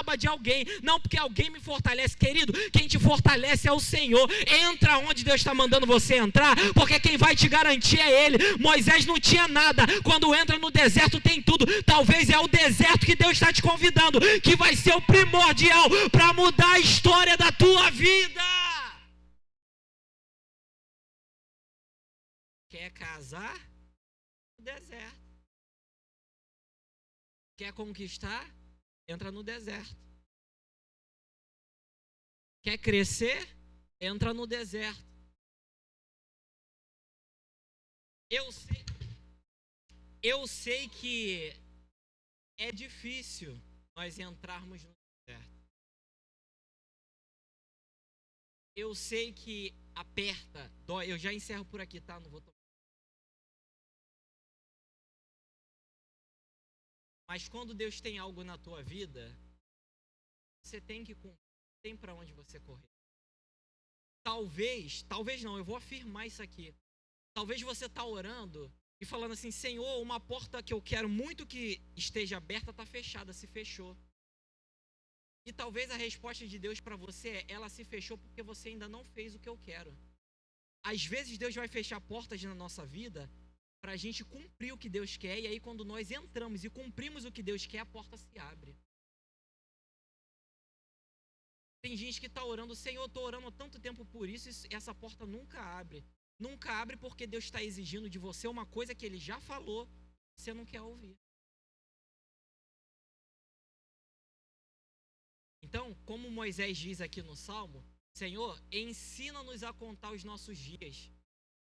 aba de alguém, não porque alguém me fortalece. Querido, quem te fortalece é o Senhor. Entra onde Deus está mandando você entrar, porque quem vai te garantir é Ele. Moisés não tinha nada, quando entra no deserto tem tudo. Talvez é o deserto que Deus está te convidando, que vai ser o primordial para mudar a história da tua vida. Quer casar? No deserto. Quer conquistar? Entra no deserto. Quer crescer? Entra no deserto. Eu sei que é difícil nós entrarmos no deserto. Eu sei que aperta, dói. Eu já encerro por aqui, tá? Não vou tomar. Mas quando Deus tem algo na tua vida, você tem que cumprir, tem para onde você correr. Talvez não, eu vou afirmar isso aqui. Talvez você está orando e falando assim: Senhor, uma porta que eu quero muito que esteja aberta está fechada, se fechou. E talvez a resposta de Deus para você é: ela se fechou porque você ainda não fez o que eu quero. Às vezes Deus vai fechar portas na nossa vida para a gente cumprir o que Deus quer, e aí quando nós entramos e cumprimos o que Deus quer, a porta se abre. Tem gente que está orando: Senhor, estou orando há tanto tempo por isso, e essa porta nunca abre. Nunca abre porque Deus está exigindo de você uma coisa que Ele já falou, você não quer ouvir. Então, como Moisés diz aqui no Salmo: Senhor, ensina-nos a contar os nossos dias,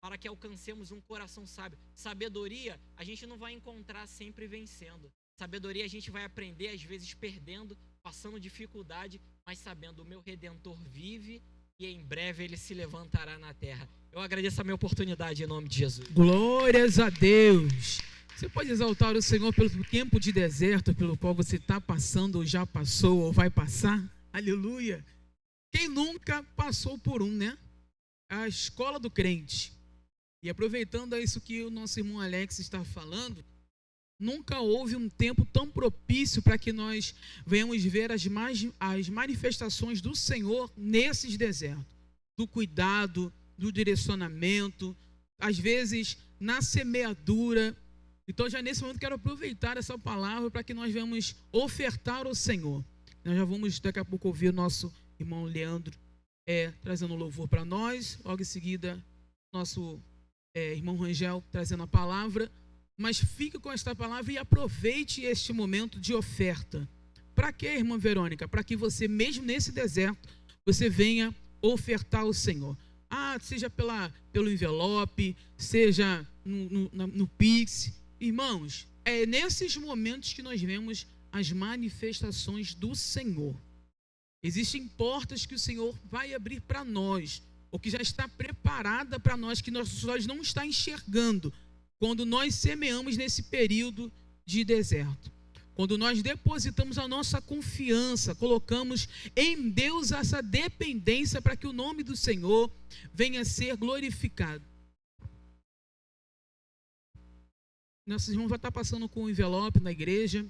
para que alcancemos um coração sábio. Sabedoria a gente não vai encontrar sempre vencendo. Sabedoria a gente vai aprender às vezes perdendo, passando dificuldade, mas sabendo: o meu Redentor vive e em breve Ele se levantará na terra. Eu agradeço a minha oportunidade em nome de Jesus. Glórias a Deus. Você pode exaltar o Senhor pelo tempo de deserto pelo qual você está passando, ou já passou, ou vai passar? Aleluia. Quem nunca passou por né? A escola do crente. E aproveitando isso que o nosso irmão Alex está falando, nunca houve um tempo tão propício para que nós venhamos ver as manifestações do Senhor nesses desertos. Do cuidado, do direcionamento, às vezes na semeadura. Então já nesse momento quero aproveitar essa palavra para que nós venhamos ofertar ao Senhor. Nós já vamos daqui a pouco ouvir o nosso irmão Leandro trazendo louvor para nós. Logo em seguida, nosso irmão Rangel trazendo a palavra. Mas fique com esta palavra e aproveite este momento de oferta. Para quê, irmã Verônica? Para que você, mesmo nesse deserto, você venha ofertar ao Senhor. Seja pelo envelope, seja no Pix. Irmãos, é nesses momentos que nós vemos as manifestações do Senhor. Existem portas que o Senhor vai abrir para nós, ou que já está preparada para nós, que nós não está enxergando, quando nós semeamos nesse período de deserto. Quando nós depositamos a nossa confiança, colocamos em Deus essa dependência para que o nome do Senhor venha a ser glorificado. Nossos irmãos vão estar passando com um envelope na igreja.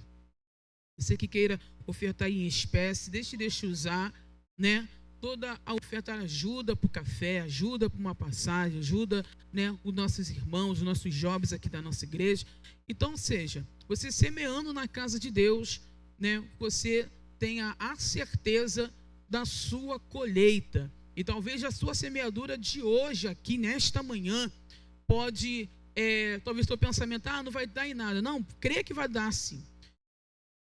Você que queira ofertar em espécie, deixe usar, né? Toda a oferta ajuda para o café, ajuda para uma passagem, ajuda, né, os nossos irmãos, os nossos jovens aqui da nossa igreja. Então, seja, você semeando na casa de Deus, né, você tenha a certeza da sua colheita. E talvez a sua semeadura de hoje, aqui nesta manhã, pode, talvez o seu pensamento: não vai dar em nada. Não, creia que vai dar sim.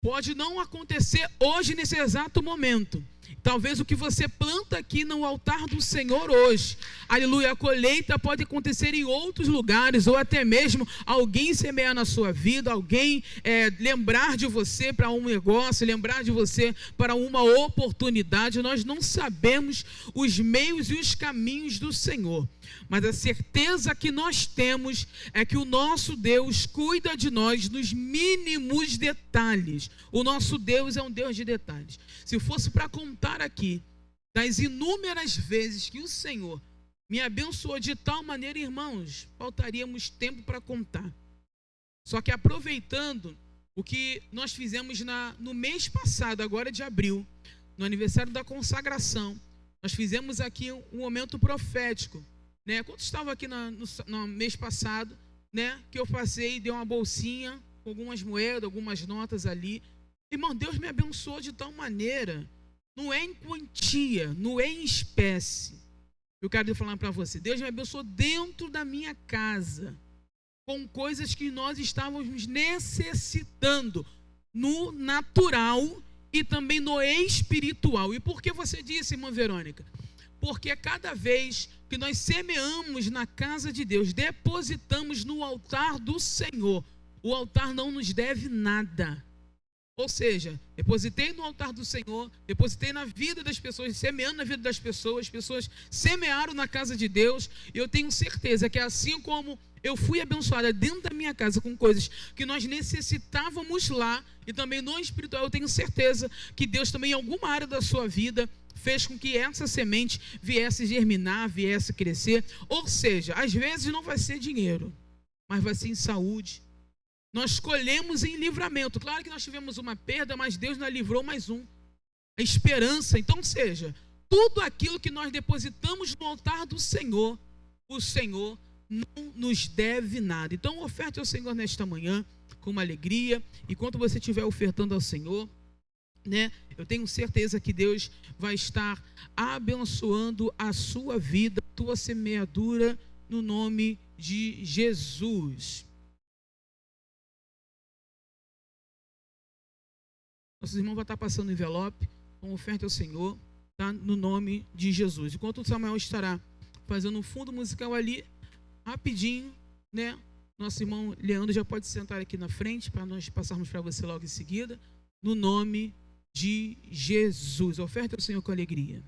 Pode não acontecer hoje, nesse exato momento. Talvez o que você planta aqui no altar do Senhor hoje, aleluia, a colheita pode acontecer em outros lugares, ou até mesmo alguém semear na sua vida, alguém lembrar de você para um negócio, lembrar de você para uma oportunidade. Nós não sabemos os meios e os caminhos do Senhor, mas a certeza que nós temos é que o nosso Deus cuida de nós nos mínimos detalhes. O nosso Deus é um Deus de detalhes. Se fosse para contar aqui das inúmeras vezes que o Senhor me abençoou de tal maneira, irmãos, faltaríamos tempo para contar. Só que aproveitando o que nós fizemos no mês passado, agora de abril, no aniversário da consagração. Nós fizemos aqui um momento profético, né? Quando estava aqui no mês passado, né? Que eu passei, dei uma bolsinha com algumas moedas, algumas notas ali. Irmão, Deus me abençoou de tal maneira, não é em quantia, não é em espécie. Eu quero falar para você, Deus me abençoou dentro da minha casa, com coisas que nós estávamos necessitando, no natural e também no espiritual. E por que você disse, irmã Verônica? Porque cada vez que nós semeamos na casa de Deus, depositamos no altar do Senhor, o altar não nos deve nada. Ou seja, depositei no altar do Senhor, depositei na vida das pessoas, semeando na vida das pessoas, as pessoas semearam na casa de Deus, e eu tenho certeza que assim como eu fui abençoada dentro da minha casa com coisas que nós necessitávamos lá, e também no espiritual, eu tenho certeza que Deus também em alguma área da sua vida fez com que essa semente viesse germinar, viesse crescer. Ou seja, às vezes não vai ser dinheiro, mas vai ser em saúde. Nós colhemos em livramento. Claro que nós tivemos uma perda, mas Deus nos livrou mais um. A esperança. Então, seja, tudo aquilo que nós depositamos no altar do Senhor, o Senhor não nos deve nada. Então, oferte ao Senhor nesta manhã com uma alegria. Enquanto você estiver ofertando ao Senhor, né, eu tenho certeza que Deus vai estar abençoando a sua vida, a tua semeadura, no nome de Jesus. Nossos irmãos vão estar passando o envelope com oferta ao Senhor, tá? No nome de Jesus. Enquanto o Samuel estará fazendo um fundo musical ali, rapidinho, né? Nosso irmão Leandro já pode sentar aqui na frente para nós passarmos para você logo em seguida. No nome de Jesus. Oferta ao Senhor com alegria.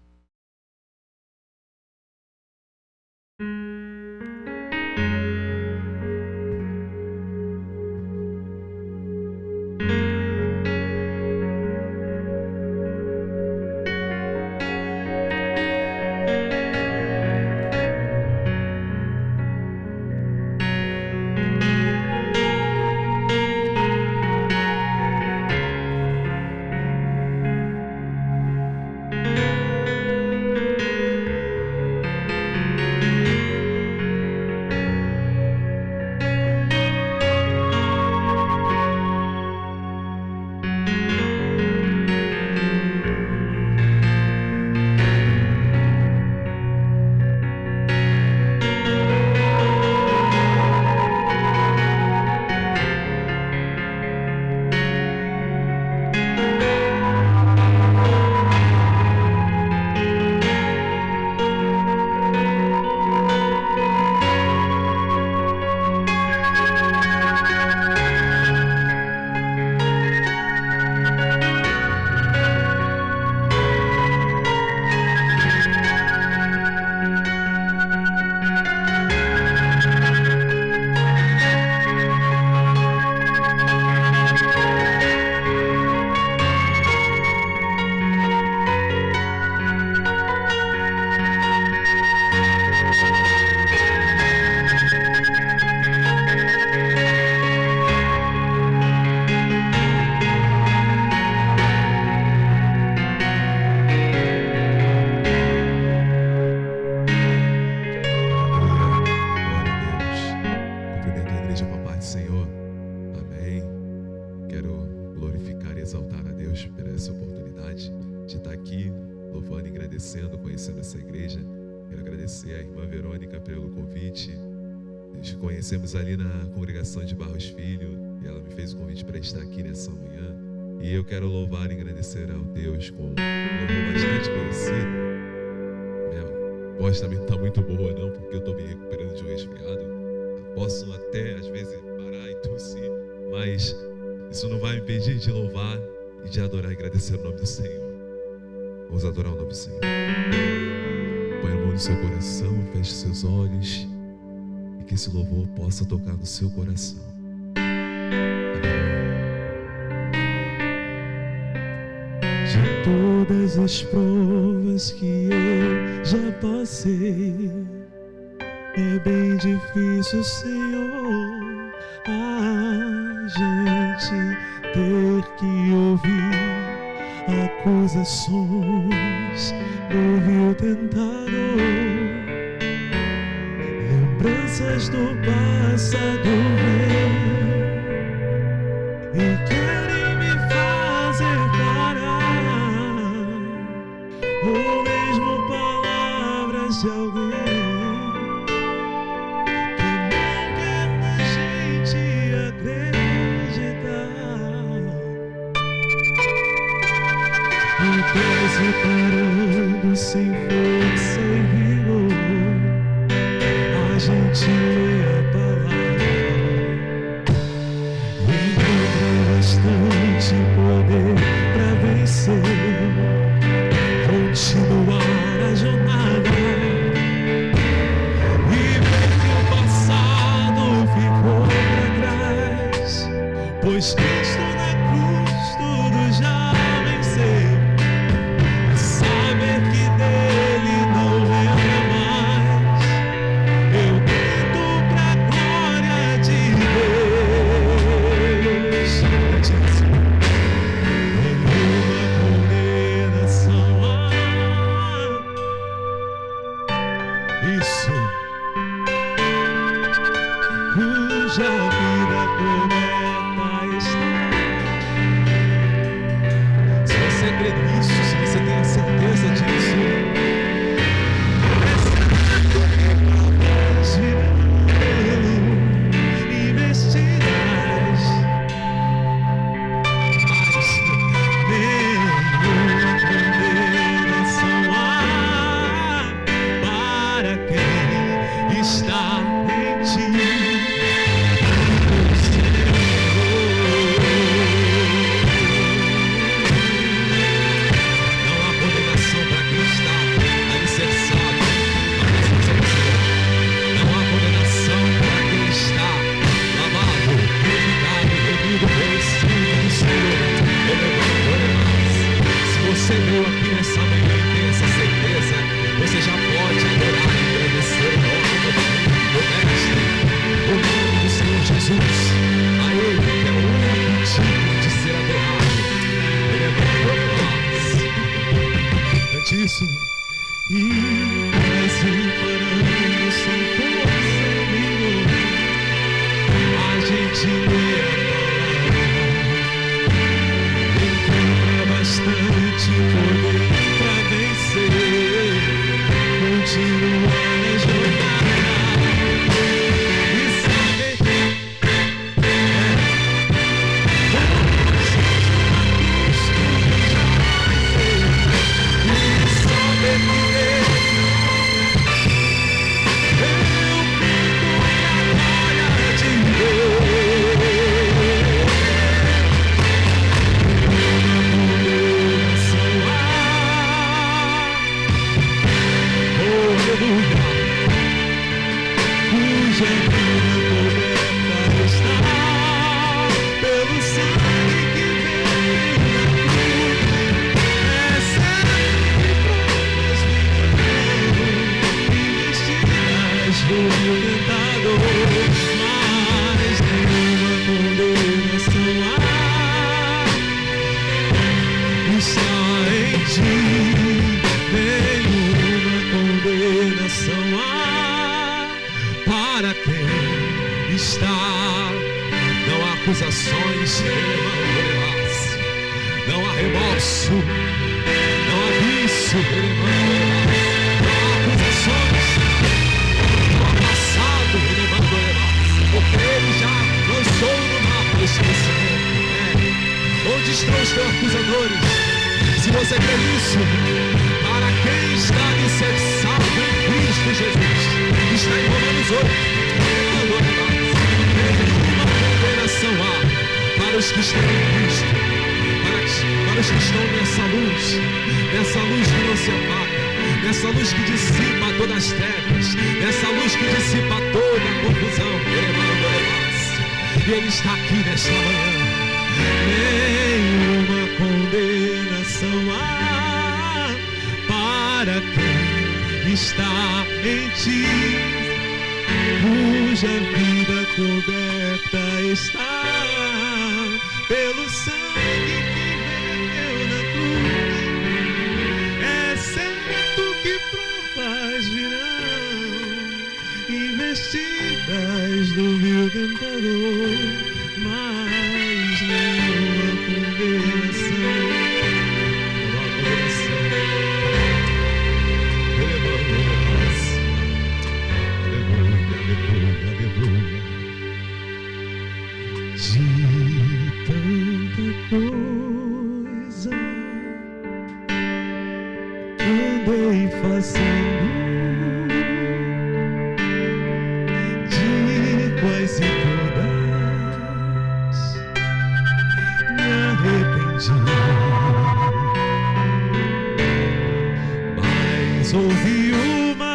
conhecendo essa igreja. Quero agradecer à irmã Verônica pelo convite. Nos conhecemos ali na congregação de Barros Filho e ela me fez o convite para estar aqui nessa manhã. E eu quero louvar e agradecer ao Deus com um louvor bastante conhecido. Minha voz também não está muito boa não, porque eu estou me recuperando de um resfriado. Posso até às vezes parar e tossir, mas isso não vai me impedir de louvar e de adorar e agradecer o nome do Senhor. Vamos adorar o nome do Senhor. Põe a mão no seu coração, feche seus olhos e que esse louvor possa tocar no seu coração. De todas as provas que eu já passei, é bem difícil, Senhor, a gente ter que ouvir acusações do vil tentador, lembranças do passado vêm e querem me fazer parar, ou mesmo palavras de alguém que não quer na gente acreditar. O pé se parando sem força e vigor, a gente lê a palavra e encontra bastante poder pra vencer, continuar a jornada e ver que o passado ficou pra trás, pois Cristo na cruz tudo já venceu. Saber que dele não lembra mais, eu grito pra glória de Deus. Nenhuma condenação há. Isso, cuja vida coberta está. Se você crê nisso, se você tem a certeza disso, investirás, mas nenhuma condenação há para quem está em ti. Não há condenação para quem está alicerçado na presença do Senhor. Não há condenação para quem está lavado, purificado, remido pelo Espírito do Senhor. Se você veio aqui nessa manhã e tem essa certeza, você já pode adorar e agradecer o nome do Filho, do Mestre, o nome do Senhor Jesus. A Ele que é o único digno de ser adorado. Ele é bom por nós. Cante isso. E assim parando sem força e vigor, a gente lê a palavra, encontra bastante poder pra vencer, continuar a jornada e saber que saber que cuja vida coberta está pelo sangue que veio da cruz. Recebe provas de caminho, investirás no meu tentador, mas nenhuma condenação há está em ti. Nenhuma condenação há para quem está. Não há acusações, não há remorso, não há vício, não há acusações, não há passado, porque ele já lançou no mar do esquecimento. Onde estão os teus acusadores? Se você quer isso, para quem está alicerçado em Cristo Jesus, está em Romanos 8. Nenhuma condenação há para os que estão em Cristo, para os que estão nessa luz que não se apaga, nessa luz que dissipa todas as trevas, nessa luz que dissipa toda a confusão. E Ele está aqui nesta manhã. Nenhuma condenação há para quem está em ti, cuja vida coberta está pelo sangue que verteu na cruz. É certo que provas virão, investidas do vil tentador, mas nenhuma condenação. Não há condenação. Aleluia, aleluia, aleluia. De tanta coisa que andei fazendo, de quais iniquidades me arrependi, mas ouvi uma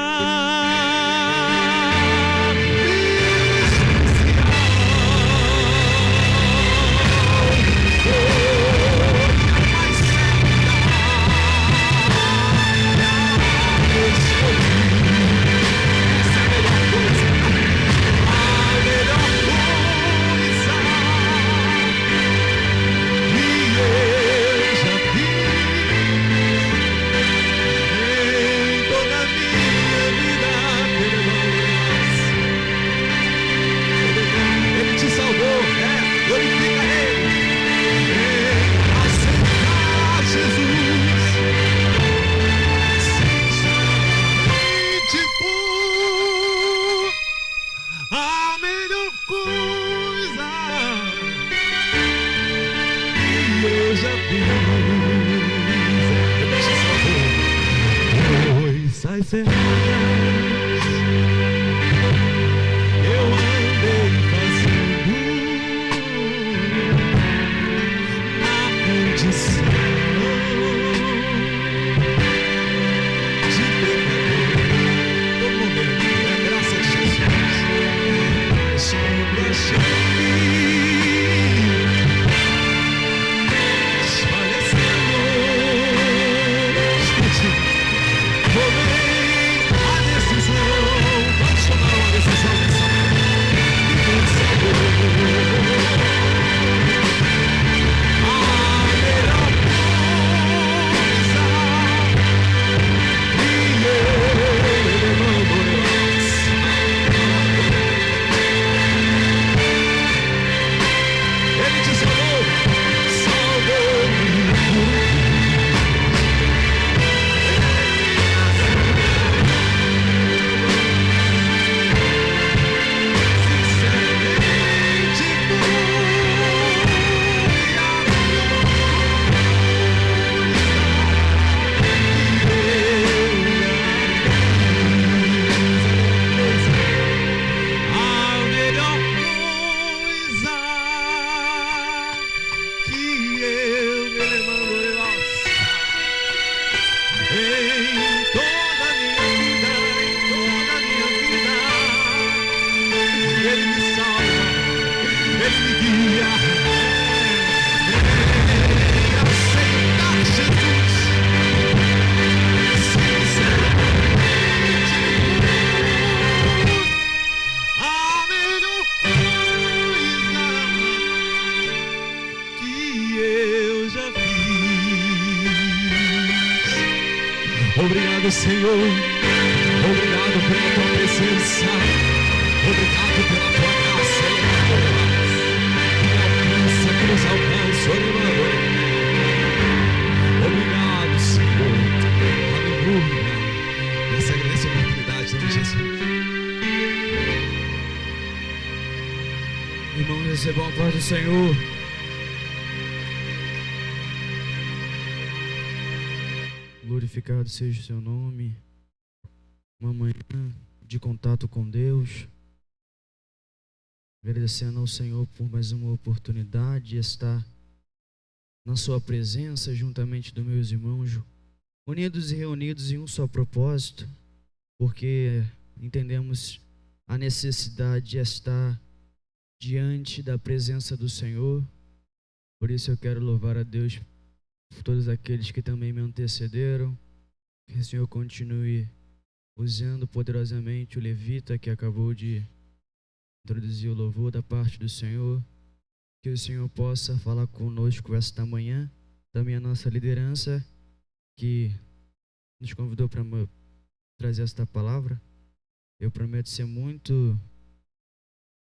coisas erradas eu andei fazendo na condição de pecador. Todo momento é graça de Jesus, mas quando achei desfalecendo, tomei a decisão. Vamos tomar uma decisão nessa manhã. A melhor coisa que ele mandou nós. Ele te salvou, salvou-me por obrigado, Senhor. Obrigado pela tua presença. Obrigado pela tua graça. Que nos alcança. Obrigado, Senhor. Aleluia. Essa agradeço a oportunidade, em nome de Jesus. Irmãos, recebam a paz do Senhor. Glorificado seja o seu nome. Uma manhã de contato com Deus. Agradecendo ao Senhor por mais uma oportunidade de estar na sua presença, juntamente dos meus irmãos, unidos e reunidos em um só propósito, porque entendemos a necessidade de estar diante da presença do Senhor. Por isso eu quero louvar a Deus por todos aqueles que também me antecederam. Que o Senhor continue usando poderosamente o levita que acabou de introduzir o louvor da parte do Senhor. que o Senhor possa falar conosco esta manhã, também a nossa liderança que nos convidou para trazer esta palavra. Eu prometo ser muito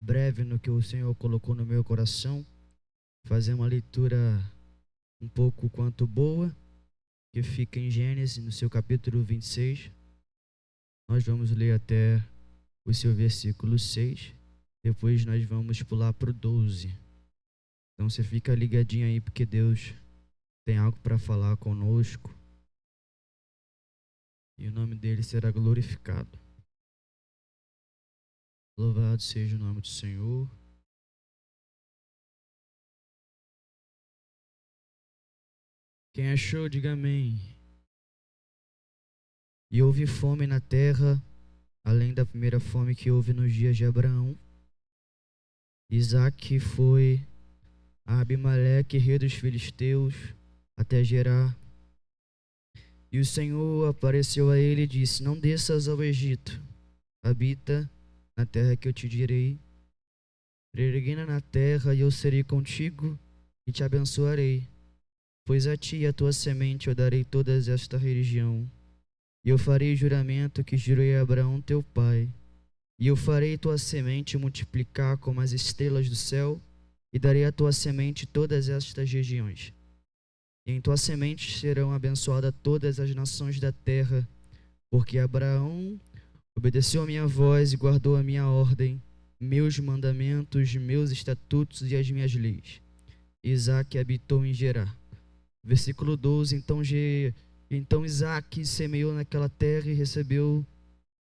breve no que o Senhor colocou no meu coração, fazer uma leitura um pouco quanto boa, que fica em Gênesis, no seu capítulo 26. Nós vamos ler até o seu versículo 6, depois nós vamos pular para o 12. Então você fica ligadinho aí, porque Deus tem algo para falar conosco e o nome dele será glorificado. Louvado seja o nome do Senhor. Quem achou, diga amém. E houve fome na terra, além da primeira fome que houve nos dias de Abraão. Isaque foi a Abimeleque, rei dos filisteus, até Gerar. E o Senhor apareceu a ele e disse: não desças ao Egito, habita na terra que eu te direi. Peregrina na terra, e eu serei contigo e te abençoarei. Pois a ti e a tua semente eu darei toda esta região. E eu farei juramento que jurei a Abraão teu pai. E eu farei tua semente multiplicar como as estrelas do céu, e darei à tua semente todas estas regiões. E em tua semente serão abençoadas todas as nações da terra, porque Abraão obedeceu a minha voz e guardou a minha ordem, meus mandamentos, meus estatutos e as minhas leis. Isaque habitou em Gerar. Versículo 12, então Isaque semeou naquela terra e recebeu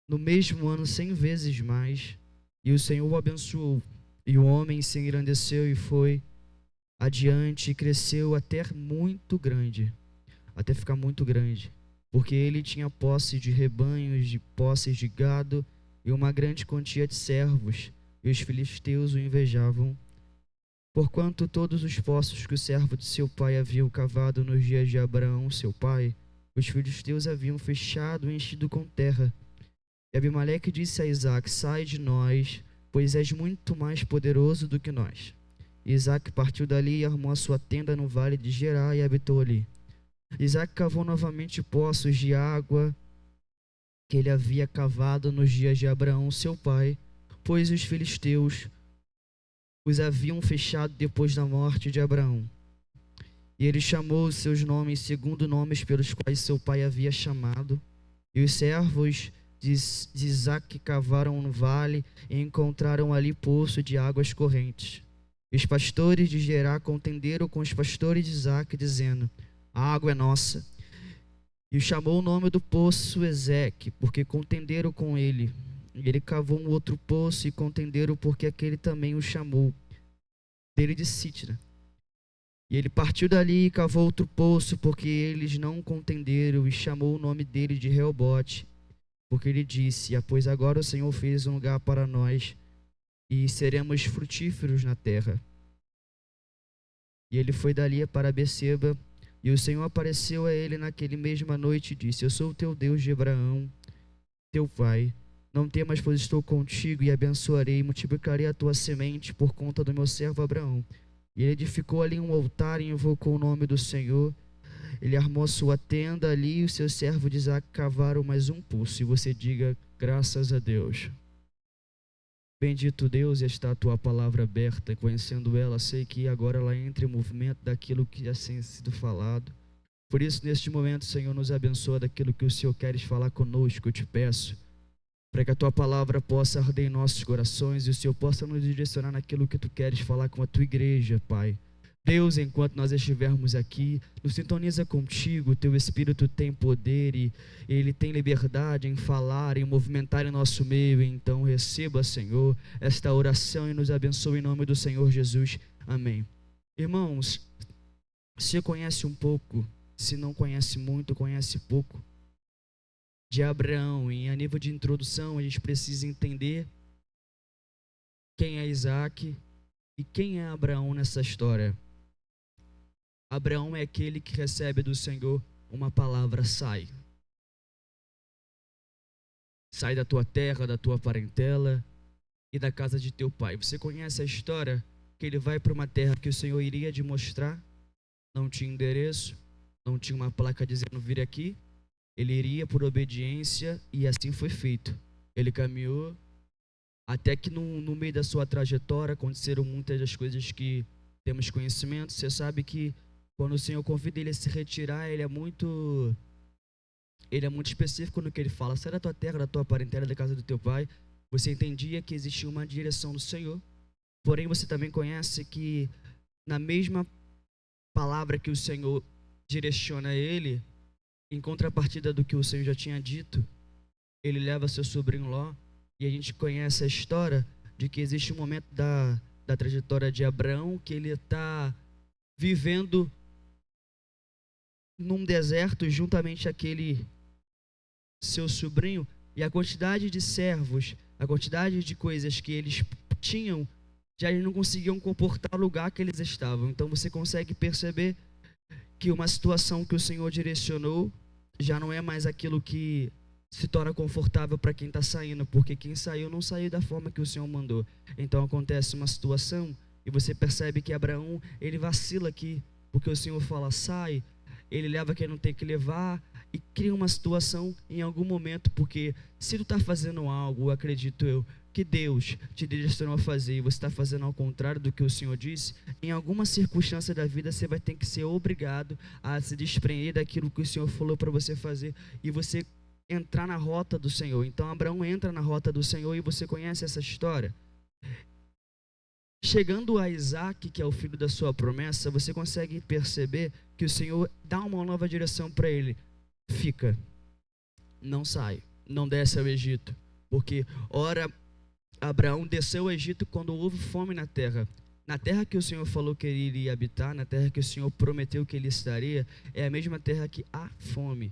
no mesmo ano 100 vezes mais, e o Senhor o abençoou. E o homem se engrandeceu e foi adiante e cresceu até ficar muito grande, porque ele tinha posse de rebanhos, de posses de gado e uma grande quantia de servos, e os filisteus o invejavam, porquanto todos os poços que o servo de seu pai havia cavado nos dias de Abraão, seu pai, os filisteus haviam fechado e enchido com terra. E Abimeleque disse a Isaque: sai de nós, pois és muito mais poderoso do que nós. E Isaque partiu dali e armou a sua tenda no vale de Gerar e habitou ali. Isaque cavou novamente poços de água que ele havia cavado nos dias de Abraão, seu pai, pois os filisteus os haviam fechado depois da morte de Abraão. E ele chamou os seus nomes segundo nomes pelos quais seu pai havia chamado. E os servos de Isaque cavaram no vale e encontraram ali poço de águas correntes. E os pastores de Gerar contenderam com os pastores de Isaque, dizendo: a água é nossa. E chamou o nome do poço Ezeque, porque contenderam com ele. E ele cavou um outro poço e contenderam, porque aquele também o chamou dele de Sitna. E ele partiu dali e cavou outro poço, porque eles não contenderam, e chamou o nome dele de Reobote, porque ele disse: pois agora o Senhor fez um lugar para nós, e seremos frutíferos na terra. E ele foi dali para Beceba, e o Senhor apareceu a ele naquele mesma noite e disse: eu sou o teu Deus de Abraão, teu pai. Não temas, pois estou contigo, e abençoarei e multiplicarei a tua semente por conta do meu servo Abraão. E ele edificou ali um altar e invocou o nome do Senhor. Ele armou sua tenda ali, e o seu servo de Isaque cavaram mais um poço. E você diga: graças a Deus. Bendito Deus, está a tua palavra aberta, conhecendo ela, sei que agora ela entra em movimento daquilo que já tem sido falado. Por isso, neste momento, Senhor, nos abençoa daquilo que o Senhor queres falar conosco, eu te peço, para que a tua palavra possa arder em nossos corações e o Senhor possa nos direcionar naquilo que tu queres falar com a tua igreja, Pai. Deus, enquanto nós estivermos aqui, nos sintoniza contigo, teu Espírito tem poder e ele tem liberdade em falar, em movimentar em nosso meio. Então receba, Senhor, esta oração e nos abençoe em nome do Senhor Jesus. Amém. Irmãos, se conhece um pouco, se não conhece muito, conhece pouco de Abraão, e a nível de introdução a gente precisa entender quem é Isaque e quem é Abraão nessa história. Abraão é aquele que recebe do Senhor uma palavra: sai. Sai da tua terra, da tua parentela e da casa de teu pai. Você conhece a história que ele vai para uma terra que o Senhor iria te mostrar. Não tinha endereço, não tinha uma placa dizendo vire aqui. Ele iria por obediência e assim foi feito. Ele caminhou até que no meio da sua trajetória aconteceram muitas das coisas que temos conhecimento. Você sabe que quando o Senhor convida ele a se retirar, ele é muito específico no que ele fala. Sai da tua terra, da tua parentela, da casa do teu pai. Você entendia que existia uma direção do Senhor. Porém, você também conhece que na mesma palavra que o Senhor direciona ele, em contrapartida do que o Senhor já tinha dito, ele leva seu sobrinho Ló. E a gente conhece a história de que existe um momento da trajetória de Abraão que ele está vivendo num deserto juntamente àquele seu sobrinho, e a quantidade de servos, a quantidade de coisas que eles tinham, já eles não conseguiam comportar o lugar que eles estavam. Então você consegue perceber que uma situação que o Senhor direcionou já não é mais aquilo que se torna confortável para quem está saindo, porque quem saiu não saiu da forma que o Senhor mandou. Então acontece uma situação e você percebe que Abraão, ele vacila aqui, porque o Senhor fala sai, ele leva quem não tem que levar e cria uma situação em algum momento, porque se tu está fazendo algo, acredito eu, que Deus te direcionou a fazer e você está fazendo ao contrário do que o Senhor disse, em alguma circunstância da vida você vai ter que ser obrigado a se desprender daquilo que o Senhor falou para você fazer e você entrar na rota do Senhor. Então Abraão entra na rota do Senhor e você conhece essa história. Chegando a Isaac, que é o filho da sua promessa, você consegue perceber que o Senhor dá uma nova direção para ele. Fica, não sai, não desce ao Egito, porque ora Abraão desceu ao Egito quando houve fome na terra que o Senhor falou que ele iria habitar, na terra que o Senhor prometeu que ele estaria, é a mesma terra que há fome.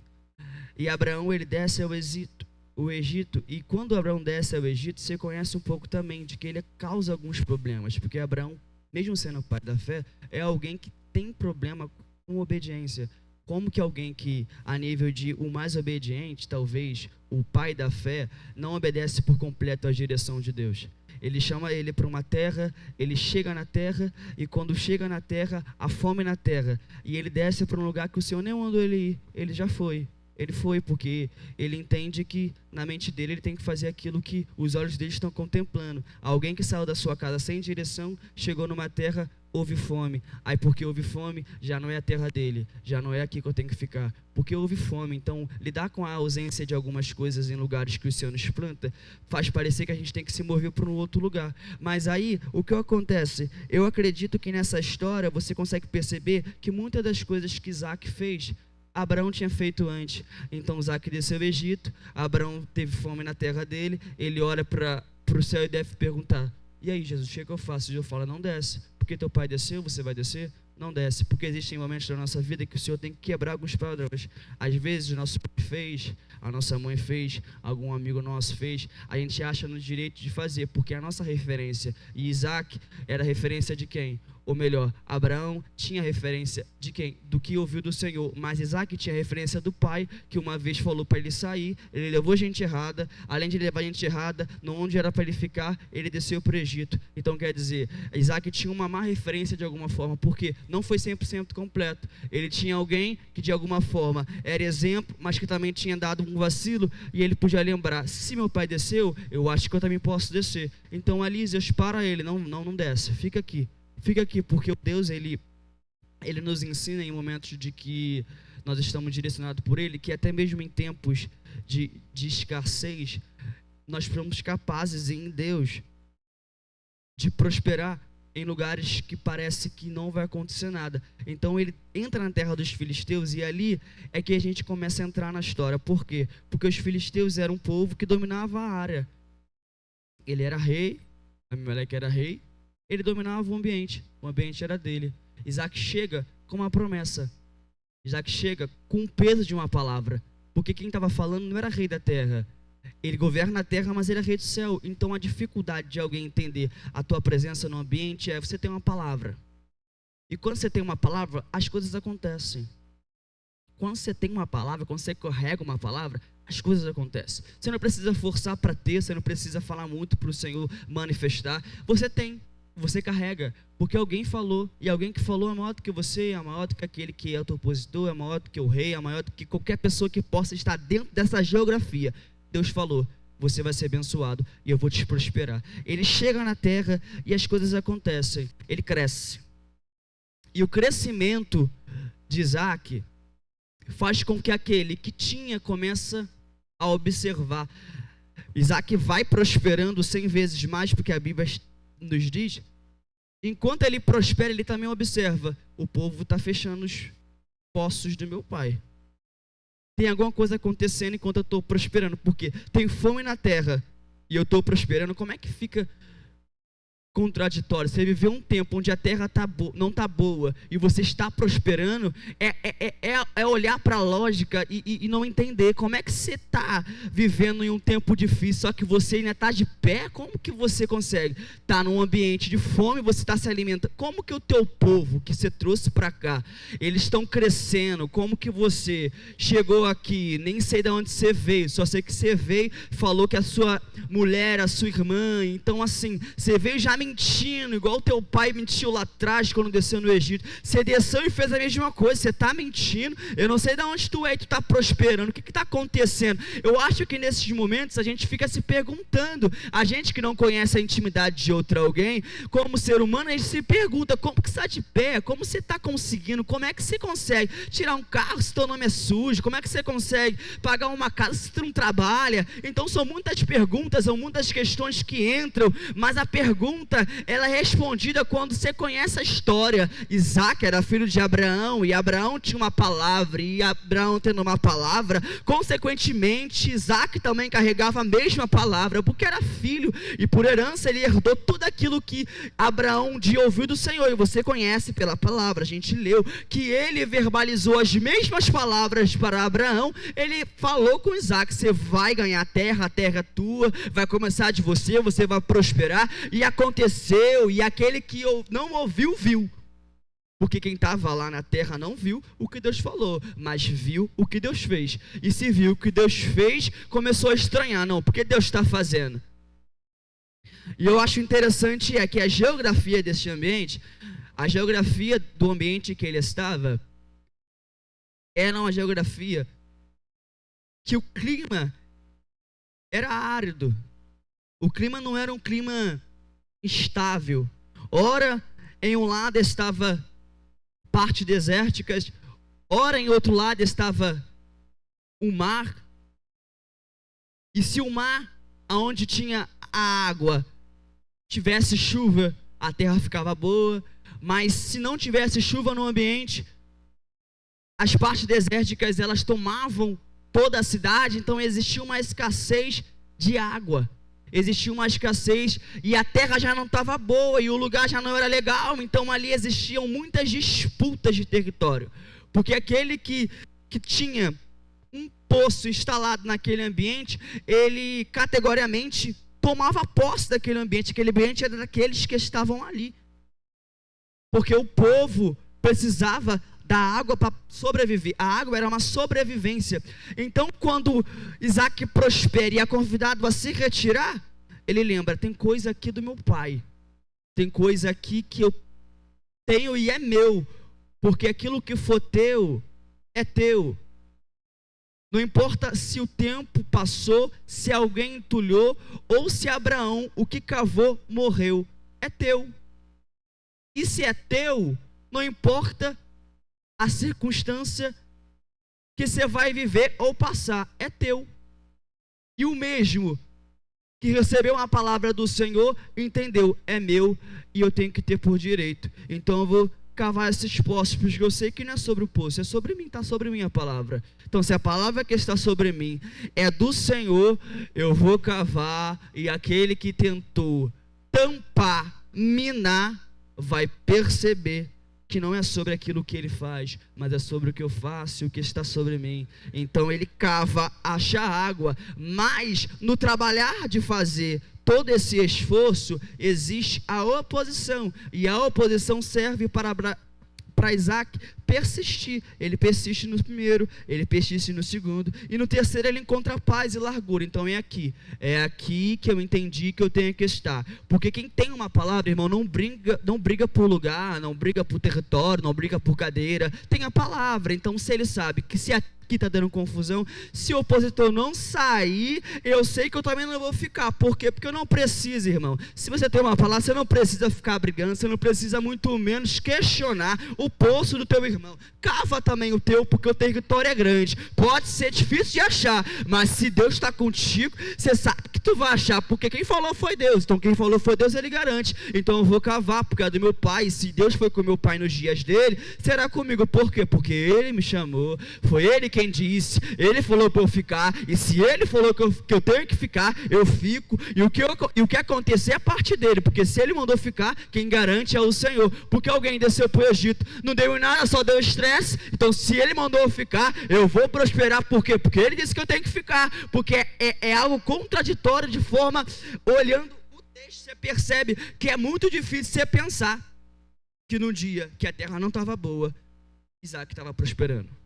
E Abraão, ele desce ao Egito, e quando Abraão desce ao Egito, você conhece um pouco também de que ele causa alguns problemas, porque Abraão, mesmo sendo pai da fé, é alguém que tem problema com obediência. Como que alguém que, a nível de o mais obediente, talvez o pai da fé, não obedece por completo à direção de Deus? Ele chama ele para uma terra, ele chega na terra, e quando chega na terra, há fome na terra, e ele desce para um lugar que o Senhor nem mandou ele ir, ele já foi. Ele foi porque ele entende que na mente dele ele tem que fazer aquilo que os olhos dele estão contemplando. Alguém que saiu da sua casa sem direção, chegou numa terra, houve fome. Aí porque houve fome, já não é a terra dele, já não é aqui que eu tenho que ficar. Porque houve fome, então lidar com a ausência de algumas coisas em lugares que o Senhor nos planta, faz parecer que a gente tem que se mover para um outro lugar. Mas aí, o que acontece? Eu acredito que nessa história você consegue perceber que muitas das coisas que Isaac fez, Abraão tinha feito antes. Então Isaac desceu ao Egito, Abraão teve fome na terra dele, ele olha para o céu e deve perguntar, e aí Jesus, o que é que eu faço? Jesus fala, não desce, porque teu pai desceu, você vai descer? Não desce, porque existem momentos da nossa vida que o Senhor tem que quebrar alguns padrões. Às vezes o nosso pai fez, a nossa mãe fez, algum amigo nosso fez, a gente acha no direito de fazer, porque a nossa referência, e Isaac era referência de quem? Ou melhor, Abraão tinha referência de quem? Do que ouviu do Senhor. Mas Isaac tinha referência do pai, que uma vez falou para ele sair, ele levou gente errada, além de levar gente errada, onde era para ele ficar, ele desceu para o Egito. Então quer dizer, Isaac tinha uma má referência de alguma forma, porque não foi 100% completo. Ele tinha alguém que de alguma forma era exemplo, mas que também tinha dado um vacilo, e ele podia lembrar, se meu pai desceu, eu acho que eu também posso descer. Então ali Deus para ele, não desce, fica aqui. Fica aqui, porque o Deus, ele nos ensina em momentos de que nós estamos direcionados por Ele, que até mesmo em tempos de escassez, nós somos capazes em Deus de prosperar em lugares que parece que não vai acontecer nada. Então ele entra na terra dos filisteus e ali é que a gente começa a entrar na história. Por quê? Porque os filisteus eram um povo que dominava a área. Ele era rei, Abimeleque era rei, ele dominava o ambiente era dele. Isaac chega com uma promessa. Isaac chega com o peso de uma palavra. Porque quem estava falando não era rei da terra. Ele governa a terra, mas ele é rei do céu. Então a dificuldade de alguém entender a tua presença no ambiente é você ter uma palavra. E quando você tem uma palavra, as coisas acontecem. Quando você tem uma palavra, quando você carrega uma palavra, as coisas acontecem. Você não precisa forçar para ter, você não precisa falar muito para o Senhor manifestar. Você tem. você carrega, porque alguém falou, e alguém que falou é maior do que você, é maior do que aquele que é o teu opositor, é maior do que o rei, é maior do que qualquer pessoa que possa estar dentro dessa geografia. Deus falou: você vai ser abençoado e eu vou te prosperar. Ele chega na terra e as coisas acontecem, ele cresce. E o crescimento de Isaac faz com que aquele que tinha começa a observar. Isaac vai prosperando 100 vezes mais, porque a Bíblia nos diz. Enquanto ele prospera, ele também observa: o povo está fechando os poços do meu pai. Tem alguma coisa acontecendo enquanto eu estou prosperando, porque tem fome na terra e eu estou prosperando. Como é que fica contraditório? Você viveu um tempo onde a terra não está boa e você está prosperando, é olhar para a lógica e não entender como é que você está vivendo em um tempo difícil, só que você ainda está de pé. Como que você consegue? Está num ambiente de fome, você está se alimentando. Como que o teu povo que você trouxe para cá, eles estão crescendo? Como que você chegou aqui? Nem sei de onde você veio, só sei que você veio, falou que a sua mulher, a sua irmã, então assim, você veio já mentindo, igual o teu pai mentiu lá atrás quando desceu no Egito. Você desceu e fez a mesma coisa, você está mentindo. Eu não sei de onde tu é e tu está prosperando. O que está acontecendo? Eu acho que nesses momentos a gente fica se perguntando. A gente que não conhece a intimidade de outro alguém, como ser humano, a gente se pergunta: como que você está de pé? Como você está conseguindo? Como é que você consegue tirar um carro se teu nome é sujo? Como é que você consegue pagar uma casa se tu não trabalha? Então são muitas perguntas, são muitas questões que entram, mas a pergunta, ela é respondida quando você conhece a história. Isaac era filho de Abraão, e Abraão tinha uma palavra, e Abraão tendo uma palavra, consequentemente Isaac também carregava a mesma palavra, porque era filho, e por herança ele herdou tudo aquilo que Abraão um dia ouviu do Senhor. E você conhece pela palavra, a gente leu que ele verbalizou as mesmas palavras para Abraão. Ele falou com Isaac: você vai ganhar a terra é tua, vai começar de você, você vai prosperar. E aconteceu, e aquele que não ouviu, viu. Porque quem estava lá na terra não viu o que Deus falou, mas viu o que Deus fez. E se viu o que Deus fez, começou a estranhar: não, porque Deus está fazendo. E eu acho interessante que a geografia desse ambiente, a geografia do ambiente que ele estava, era uma geografia que o clima era árido. O clima não era um clima estável. Ora, em um lado estava parte desérticas, ora em outro lado estava o mar. E se o mar, aonde tinha a água, tivesse chuva, a terra ficava boa. Mas se não tivesse chuva no ambiente, as partes desérticas, elas tomavam toda a cidade. Então existia uma escassez de água, existia uma escassez, e a terra já não estava boa, e o lugar já não era legal. Então ali existiam muitas disputas de território, porque aquele que tinha um poço instalado naquele ambiente, ele categoricamente tomava posse daquele ambiente. Aquele ambiente era daqueles que estavam ali, porque o povo precisava da água para sobreviver. A água era uma sobrevivência. Então, quando Isaac prospera e é convidado a se retirar, ele lembra: tem coisa aqui do meu pai, tem coisa aqui que eu tenho e é meu, porque aquilo que for teu é teu. Não importa se o tempo passou, se alguém entulhou, ou se Abraão, o que cavou, morreu, é teu. E se é teu, não importa a circunstância que você vai viver ou passar, é teu. E o mesmo que recebeu uma palavra do Senhor, entendeu: é meu e eu tenho que ter por direito. Então eu vou cavar esses poços, porque eu sei que não é sobre o poço, é sobre mim, está sobre mim a palavra. Então se a palavra que está sobre mim é do Senhor, eu vou cavar, e aquele que tentou tampar, minar, vai perceber que não é sobre aquilo que ele faz, mas é sobre o que eu faço e o que está sobre mim. Então ele cava, acha água, mas no trabalhar de fazer todo esse esforço, existe a oposição, e a oposição serve para Isaac persistir. Ele persiste no primeiro, ele persiste no segundo, e no terceiro ele encontra paz e largura. Então é aqui que eu entendi que eu tenho que estar. Porque quem tem uma palavra, irmão, não briga por lugar, não briga por território, não briga por cadeira, tem a palavra. Então se ele sabe que se aqui está dando confusão, se o opositor não sair, eu sei que eu também não vou ficar. Por quê? Porque eu não preciso, irmão. Se você tem uma palavra, você não precisa ficar brigando, você não precisa muito menos questionar o poço do teu irmão. Cava também o teu, porque o território é grande. Pode ser difícil de achar, mas se Deus está contigo, você sabe que tu vai achar, porque quem falou foi Deus. Então quem falou foi Deus, ele garante. Então eu vou cavar, porque é do meu pai. Se Deus foi com meu pai nos dias dele, será comigo. Por quê? Porque ele me chamou, foi ele quem disse, ele falou para eu ficar, e se ele falou que eu tenho que ficar, eu fico, e o que acontecer é parte dele, porque se ele mandou ficar, quem garante é o Senhor. Porque alguém desceu para o Egito, não deu em nada, só deu estresse. Então se ele mandou eu ficar, eu vou prosperar. Por quê? Porque ele disse que eu tenho que ficar, porque é algo contraditório, de forma, olhando o texto, você percebe que é muito difícil você pensar que no dia que a terra não estava boa, Isaac estava prosperando.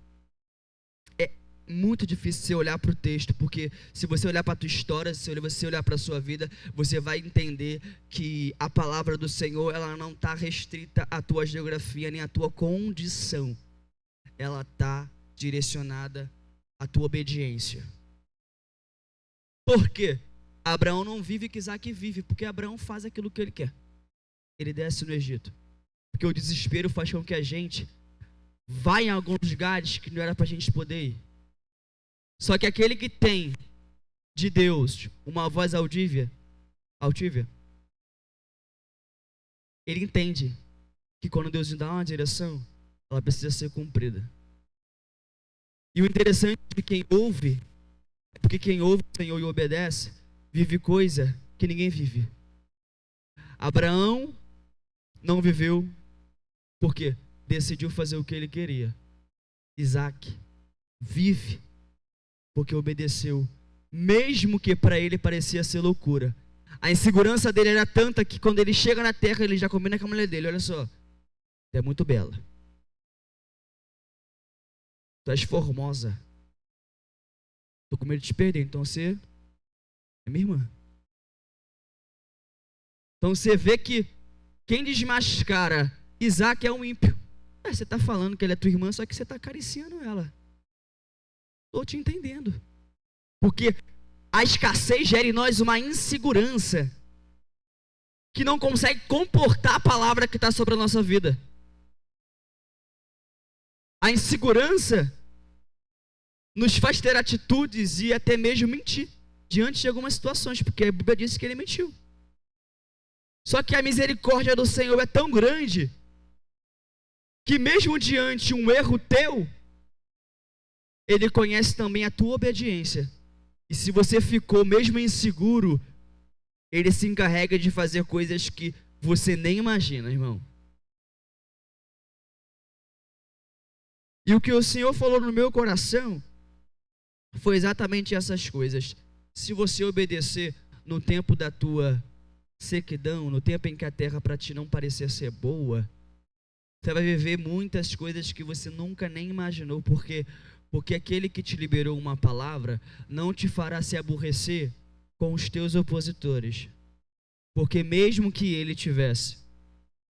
Muito difícil você olhar para o texto, porque se você olhar para a tua história, se você olhar para a sua vida, você vai entender que a palavra do Senhor, ela não está restrita à tua geografia, nem à tua condição. Ela está direcionada à tua obediência. Por quê? Abraão não vive o que Isaac vive, porque Abraão faz aquilo que ele quer. Ele desce no Egito. Porque o desespero faz com que a gente vá em alguns lugares que não era para a gente poder ir. Só que aquele que tem de Deus uma voz altível, ele entende que quando Deus lhe dá uma direção, ela precisa ser cumprida. E o interessante de quem ouve, é porque quem ouve o Senhor e obedece, vive coisa que ninguém vive. Abraão não viveu porque decidiu fazer o que ele queria. Isaac vive porque obedeceu, mesmo que para ele parecia ser loucura. A insegurança dele era tanta que quando ele chega na terra, ele já combina com a mulher dele. Olha só, tu é muito bela, tu és formosa, estou com medo de te perder, então você é minha irmã. Então você vê que quem desmascara Isaac é um ímpio. Você está falando que ele é tua irmã, só que você está acariciando ela. Estou te entendendo. Porque a escassez gera em nós uma insegurança que não consegue comportar a palavra que está sobre a nossa vida. A insegurança nos faz ter atitudes e até mesmo mentir diante de algumas situações, porque a Bíblia disse que ele mentiu. Só que a misericórdia do Senhor é tão grande que mesmo diante de um erro teu, Ele conhece também a tua obediência. E se você ficou mesmo inseguro, Ele se encarrega de fazer coisas que você nem imagina, irmão. E o que o Senhor falou no meu coração foi exatamente essas coisas. Se você obedecer no tempo da tua sequidão, no tempo em que a terra para ti não parecia ser boa, você vai viver muitas coisas que você nunca nem imaginou. Porque aquele que te liberou uma palavra não te fará se aborrecer com os teus opositores. Porque mesmo que ele tivesse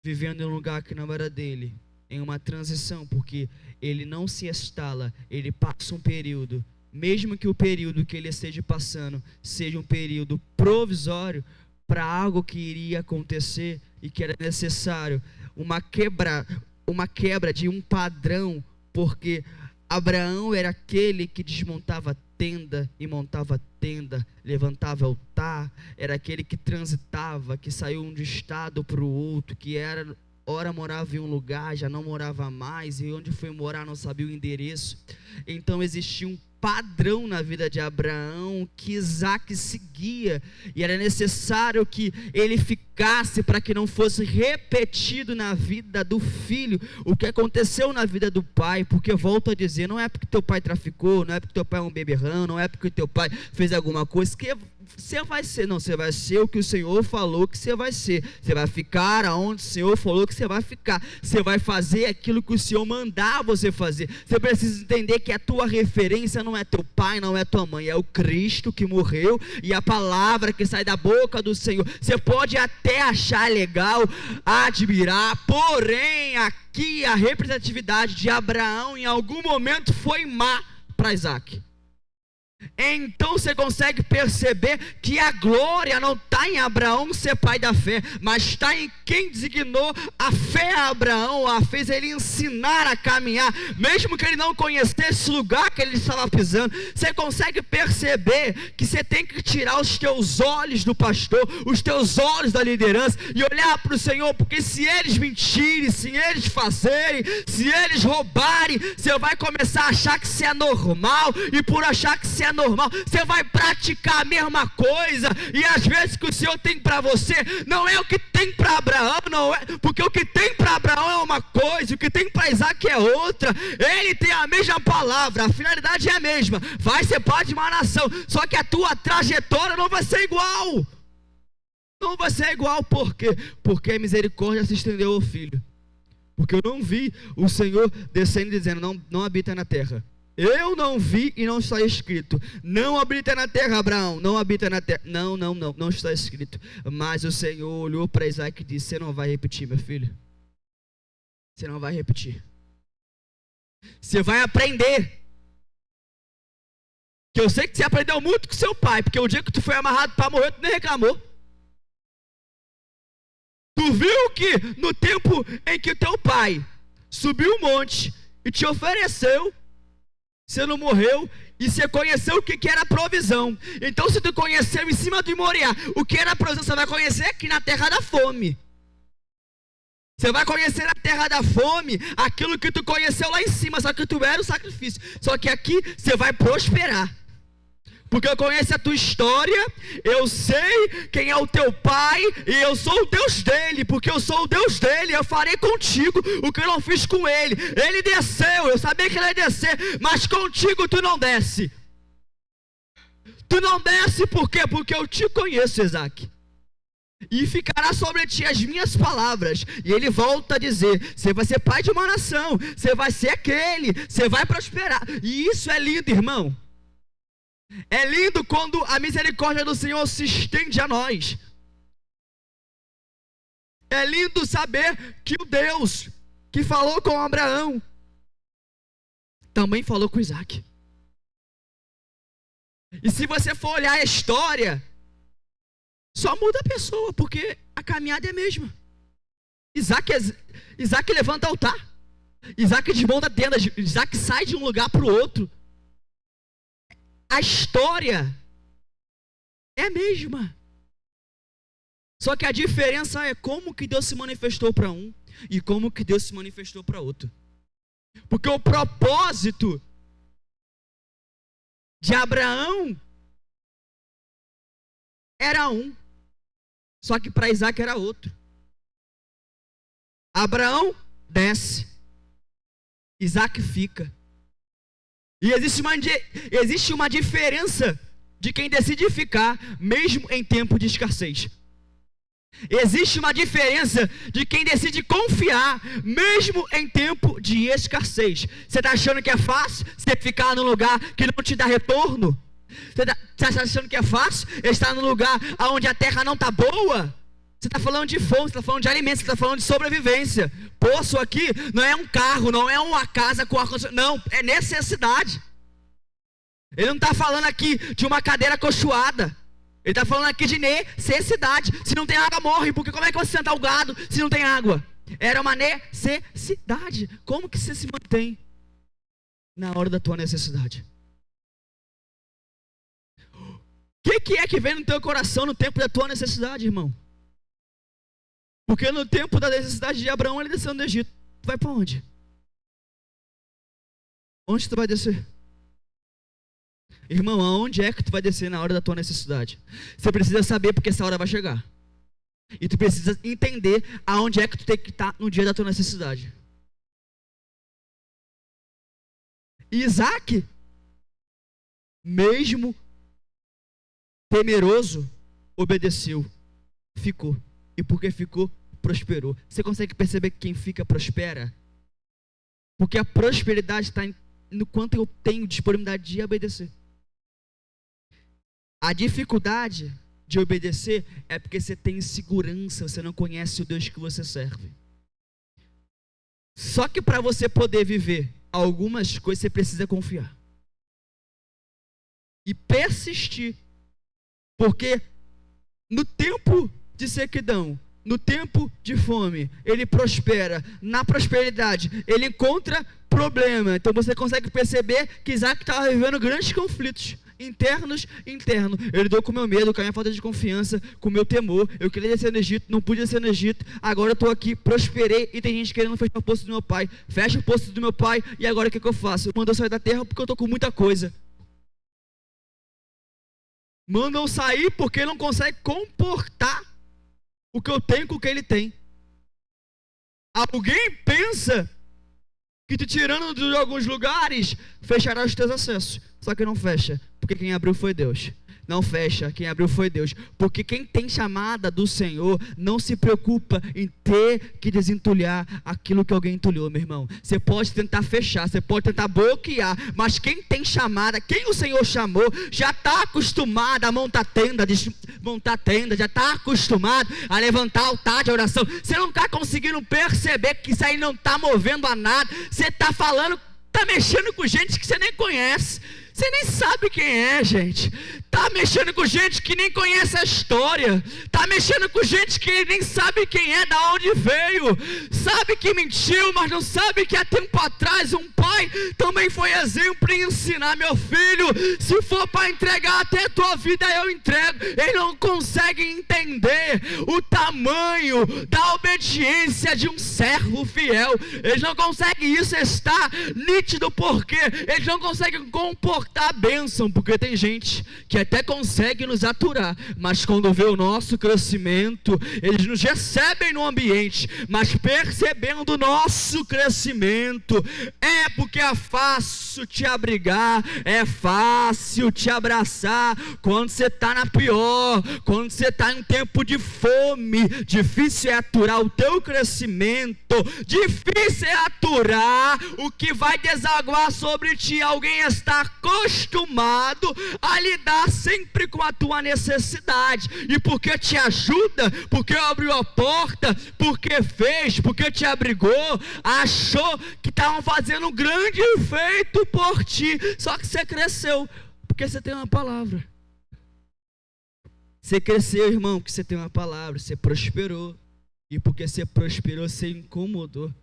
vivendo em um lugar que não era dele, em uma transição, porque ele não se instala, ele passa um período, mesmo que o período que ele esteja passando seja um período provisório para algo que iria acontecer e que era necessário, uma quebra de um padrão, porque Abraão era aquele que desmontava tenda e montava tenda, levantava altar, era aquele que transitava, que saiu de um estado para o outro, que era, ora morava em um lugar, já não morava mais, e onde foi morar não sabia o endereço. Então existia um padrão na vida de Abraão que Isaac seguia, e era necessário que ele ficasse para que não fosse repetido na vida do filho o que aconteceu na vida do pai, porque volto a dizer, não é porque teu pai traficou, não é porque teu pai é um beberrão, não é porque teu pai fez alguma coisa que você vai ser, não, você vai ser o que o Senhor falou que você vai ser, você vai ficar aonde o Senhor falou que você vai ficar, você vai fazer aquilo que o Senhor mandar você fazer. Você precisa entender que a tua referência não é teu pai, não é tua mãe, é o Cristo que morreu e a palavra que sai da boca do Senhor. Você pode até achar legal, admirar, porém aqui a representatividade de Abraão em algum momento foi má para Isaac. Então você consegue perceber que a glória não está em Abraão ser pai da fé, mas está em quem designou a fé a Abraão, a fez ele ensinar a caminhar, mesmo que ele não conhecesse o lugar que ele estava pisando. Você consegue perceber que você tem que tirar os teus olhos do pastor, os teus olhos da liderança e olhar para o Senhor, porque se eles mentirem, se eles fazerem, se eles roubarem, você vai começar a achar que isso é normal, e por achar que isso é normal, você vai praticar a mesma coisa, e às vezes que o Senhor tem para você não é o que tem para Abraão, não é, porque o que tem para Abraão é uma coisa, o que tem para Isaac é outra. Ele tem a mesma palavra, a finalidade é a mesma, vai ser pai de uma nação, só que a tua trajetória não vai ser igual. Não vai ser igual, por quê? Porque a misericórdia se estendeu ao filho, porque eu não vi o Senhor descendo e dizendo, não habita na terra. Eu não vi e não está escrito, não habita na terra, Abraão, não habita na terra, não está escrito. Mas o Senhor olhou para Isaac e disse, você não vai repetir, meu filho, você não vai repetir, você vai aprender, que eu sei que você aprendeu muito com seu pai, porque o dia que tu foi amarrado para morrer, tu nem reclamou. Tu viu que no tempo em que o teu pai subiu um monte e te ofereceu, você não morreu, e você conheceu o que era provisão. Então se tu conheceu em cima do Moriá o que era provisão, você vai conhecer aqui na terra da fome. Você vai conhecer na terra da fome aquilo que tu conheceu lá em cima, só que tu era o sacrifício. Só que aqui você vai prosperar, porque eu conheço a tua história, eu sei quem é o teu pai, e eu sou o Deus dele, porque eu sou o Deus dele, eu farei contigo o que eu não fiz com ele. Ele desceu, eu sabia que ele ia descer, mas contigo tu não desce. Tu não desce por quê? Porque eu te conheço, Isaac. E ficará sobre ti as minhas palavras. E ele volta a dizer, você vai ser pai de uma nação, você vai ser aquele, você vai prosperar. E isso é lindo, irmão. É lindo quando a misericórdia do Senhor se estende a nós. É lindo saber que o Deus que falou com Abraão também falou com Isaac. E se você for olhar a história, só muda a pessoa, porque a caminhada é a mesma. Isaac levanta altar, Isaac desmonta tendas, Isaac sai de um lugar para o outro. A história é a mesma, só que a diferença é como que Deus se manifestou para um e como que Deus se manifestou para outro. Porque o propósito de Abraão era um, só que para Isaac era outro. Abraão desce, Isaac fica. E existe uma diferença de quem decide ficar, mesmo em tempo de escassez. Existe uma diferença de quem decide confiar, mesmo em tempo de escassez. Você está achando que é fácil você ficar num lugar que não te dá retorno? Você está achando que é fácil estar num lugar onde a terra não está boa? Você está falando de fome, você está falando de alimentos, você está falando de sobrevivência. Poço aqui não é um carro, não é uma casa com ar-condicionado, não, é necessidade. Ele não está falando aqui de uma cadeira acolchoada. Ele está falando aqui de necessidade. Se não tem água, morre, porque como é que você senta o gado se não tem água? Era uma necessidade. Como que você se mantém na hora da tua necessidade? O que é que vem no teu coração no tempo da tua necessidade, irmão? Porque no tempo da necessidade de Abraão, ele desceu do Egito. Tu vai para onde? Onde tu vai descer? Irmão, aonde é que tu vai descer na hora da tua necessidade? Você precisa saber porque essa hora vai chegar. E tu precisa entender aonde é que tu tem que estar no dia da tua necessidade. Isaac, mesmo temeroso, obedeceu, ficou. E porque ficou, prosperou. Você consegue perceber que quem fica prospera? Porque a prosperidade está no quanto eu tenho disponibilidade de obedecer. A dificuldade de obedecer é porque você tem insegurança, você não conhece o Deus que você serve. Só que para você poder viver algumas coisas, você precisa confiar. E persistir. Porque no tempo de sequidão, no tempo de fome, ele prospera. Na prosperidade, ele encontra problema. Então você consegue perceber que Isaac estava vivendo grandes conflitos internos. Eu lidou com o meu medo, com a minha falta de confiança, com o meu temor. Eu queria descer no Egito, não pude descer no Egito. Agora eu estou aqui, prosperei, e tem gente querendo fechar o poço do meu pai. Fecha o poço do meu pai, e agora o que eu faço? Eu mando eu sair da terra porque eu estou com muita coisa. Mandam sair porque não consegue comportar o que eu tenho com o que ele tem. Alguém pensa que te tirando de alguns lugares fechará os teus acessos. Só que não fecha, porque quem abriu foi Deus. Não fecha, quem abriu foi Deus. Porque quem tem chamada do Senhor não se preocupa em ter que desentulhar aquilo que alguém entulhou, meu irmão. Você pode tentar fechar, você pode tentar bloquear, mas quem tem chamada, quem o Senhor chamou, já está acostumado a montar tenda, já está acostumado a levantar altar de oração. Você não está conseguindo perceber que isso aí não está movendo a nada. Você está falando, está mexendo com gente que você nem conhece. Você nem sabe quem é, gente. Tá mexendo com gente que nem conhece a história. Tá mexendo com gente que nem sabe quem é, da onde veio. Sabe que mentiu, mas não sabe que há tempo atrás um pai também foi exemplo em ensinar: meu filho, se for para entregar até a tua vida, eu entrego. Eles não conseguem entender o tamanho da obediência de um servo fiel. Eles não conseguem, isso está nítido, porque eles não conseguem comportar a bênção, porque tem gente que até consegue nos aturar, mas quando vê o nosso crescimento, eles nos recebem no ambiente, mas percebendo o nosso crescimento, é porque é fácil te abrigar, é fácil te abraçar quando você está na pior, quando você está em tempo de fome. Difícil é aturar o teu crescimento, difícil é aturar o que vai desaguar sobre ti. Alguém está acostumado a lidar sempre com a tua necessidade, e porque te ajuda, porque abriu a porta, porque fez, porque te abrigou, achou que estavam fazendo um grande feito por ti. Só que você cresceu porque você tem uma palavra. Você cresceu, irmão, porque você tem uma palavra. Você prosperou, e porque você prosperou, você incomodou.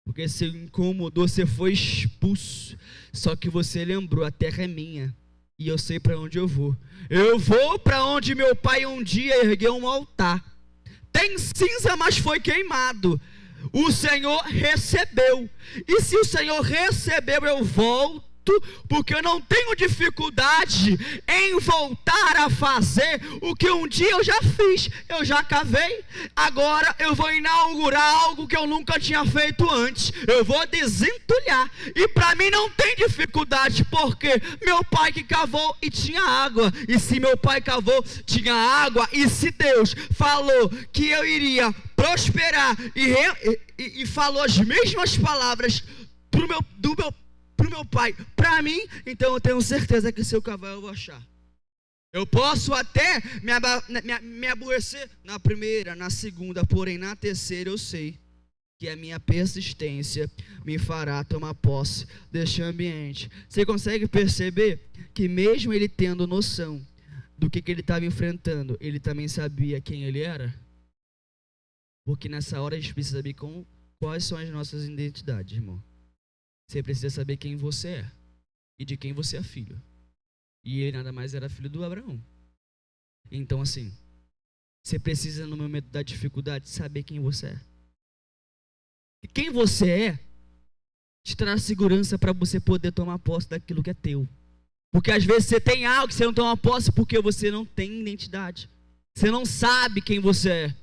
Porque você incomodou, você foi expulso. Só que você lembrou: a terra é minha e eu sei para onde eu vou. Eu vou para onde meu pai um dia ergueu um altar. Tem cinza, mas foi queimado. O Senhor recebeu. E se o Senhor recebeu, eu volto, porque eu não tenho dificuldade em voltar a fazer o que um dia eu já fiz. Eu já cavei, agora eu vou inaugurar algo que eu nunca tinha feito antes. Eu vou desentulhar, e para mim não tem dificuldade, porque meu pai que cavou e tinha água. E se meu pai cavou, tinha água. E se Deus falou que eu iria prosperar e falou as mesmas palavras pro meu pai, para mim, então eu tenho certeza que se eu cavar eu vou achar. Eu posso até me aborrecer na primeira, na segunda, porém na terceira eu sei que a minha persistência me fará tomar posse deste ambiente. Você consegue perceber que mesmo ele tendo noção do que ele estava enfrentando, ele também sabia quem ele era? Porque nessa hora a gente precisa saber quais são as nossas identidades, irmão. Você precisa saber quem você é e de quem você é filho. E ele nada mais era filho do Abraão. Então assim, você precisa no momento da dificuldade saber quem você é. E quem você é te traz segurança para você poder tomar posse daquilo que é teu. Porque às vezes você tem algo que você não toma posse porque você não tem identidade. Você não sabe quem você é.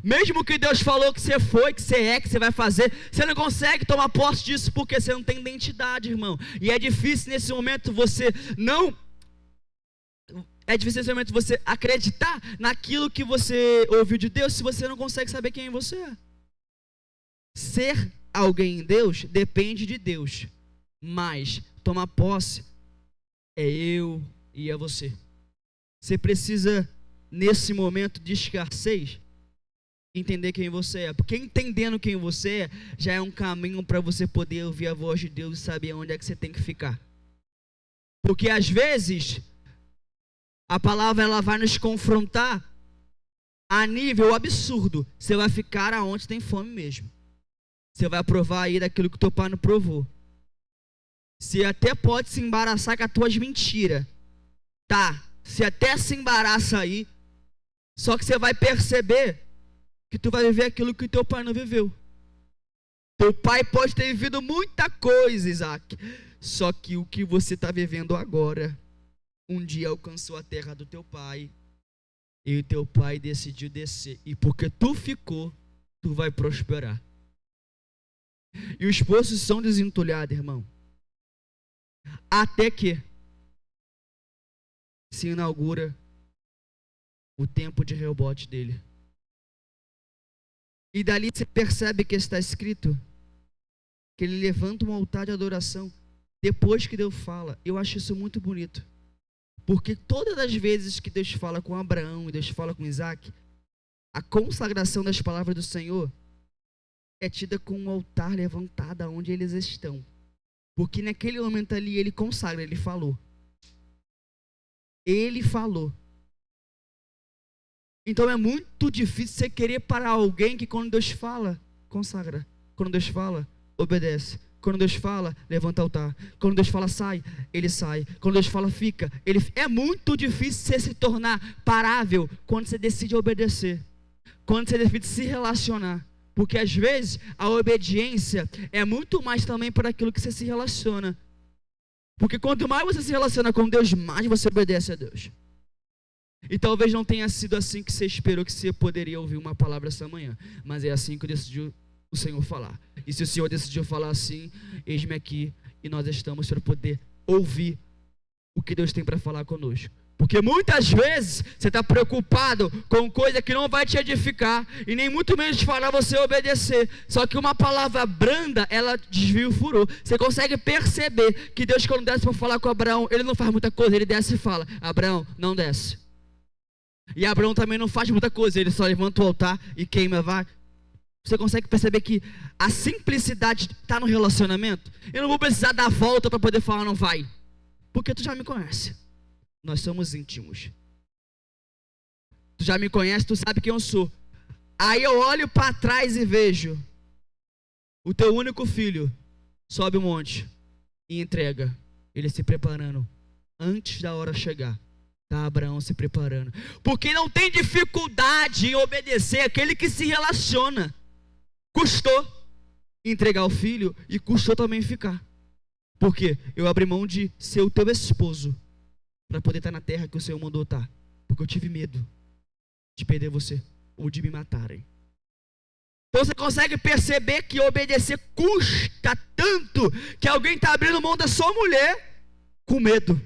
Mesmo que Deus falou que você foi, que você é, que você vai fazer, você não consegue tomar posse disso porque você não tem identidade, irmão. E é difícil nesse momento você acreditar naquilo que você ouviu de Deus se você não consegue saber quem você é. Ser alguém em Deus depende de Deus, mas tomar posse é eu e é você. Você precisa, nesse momento de escassez, entender quem você é, porque entendendo quem você é, já é um caminho para você poder ouvir a voz de Deus e saber onde é que você tem que ficar. Porque às vezes a palavra ela vai nos confrontar a nível absurdo. Você vai ficar aonde tem fome mesmo. Você vai provar aí daquilo que o teu pai não provou. Você até pode se embaraçar com as tuas mentiras, tá? Você até se embaraça aí, só que você vai perceber que tu vai viver aquilo que o teu pai não viveu. Teu pai pode ter vivido muita coisa, Isaac, só que o que você está vivendo agora, um dia alcançou a terra do teu pai, e o teu pai decidiu descer, e porque tu ficou, tu vai prosperar. E os poços são desentulhados, irmão, até que se inaugura o tempo de rebote dele. E dali você percebe que está escrito que ele levanta um altar de adoração depois que Deus fala. Eu acho isso muito bonito, porque todas as vezes que Deus fala com Abraão e Deus fala com Isaac, a consagração das palavras do Senhor é tida com um altar levantado onde eles estão, porque naquele momento ali ele consagra, ele falou. Então é muito difícil você querer parar alguém que quando Deus fala, consagra. Quando Deus fala, obedece. Quando Deus fala, levanta altar. Quando Deus fala sai, ele sai. Quando Deus fala fica, ele... É muito difícil você se tornar parável quando você decide obedecer. Quando você decide se relacionar. Porque às vezes a obediência é muito mais também para aquilo que você se relaciona. Porque quanto mais você se relaciona com Deus, mais você obedece a Deus. E talvez não tenha sido assim que você esperou que você poderia ouvir uma palavra essa manhã, mas é assim que decidiu o Senhor falar. E se o Senhor decidiu falar assim, eis-me aqui, e nós estamos para poder ouvir o que Deus tem para falar conosco. Porque muitas vezes você está preocupado com coisa que não vai te edificar, e nem muito menos te falar você obedecer. Só que uma palavra branda, ela desvia o furor. Você consegue perceber que Deus, quando desce para falar com Abraão, ele não faz muita coisa, ele desce e fala: Abraão, não desce. E Abraão também não faz muita coisa, ele só levanta o altar e queima, vai. Você consegue perceber que a simplicidade está no relacionamento? Eu não vou precisar dar a volta para poder falar não vai, porque tu já me conhece. Nós somos íntimos. Tu já me conhece, tu sabe quem eu sou. Aí eu olho para trás e vejo o teu único filho sobe o monte e entrega, ele se preparando antes da hora chegar. Tá, Abraão se preparando, porque não tem dificuldade em obedecer aquele que se relaciona. Custou entregar o filho e custou também ficar, porque eu abri mão de ser o teu esposo para poder estar na terra que o Senhor mandou estar, porque eu tive medo de perder você ou de me matarem. Então você consegue perceber que obedecer custa tanto que alguém está abrindo mão da sua mulher com medo.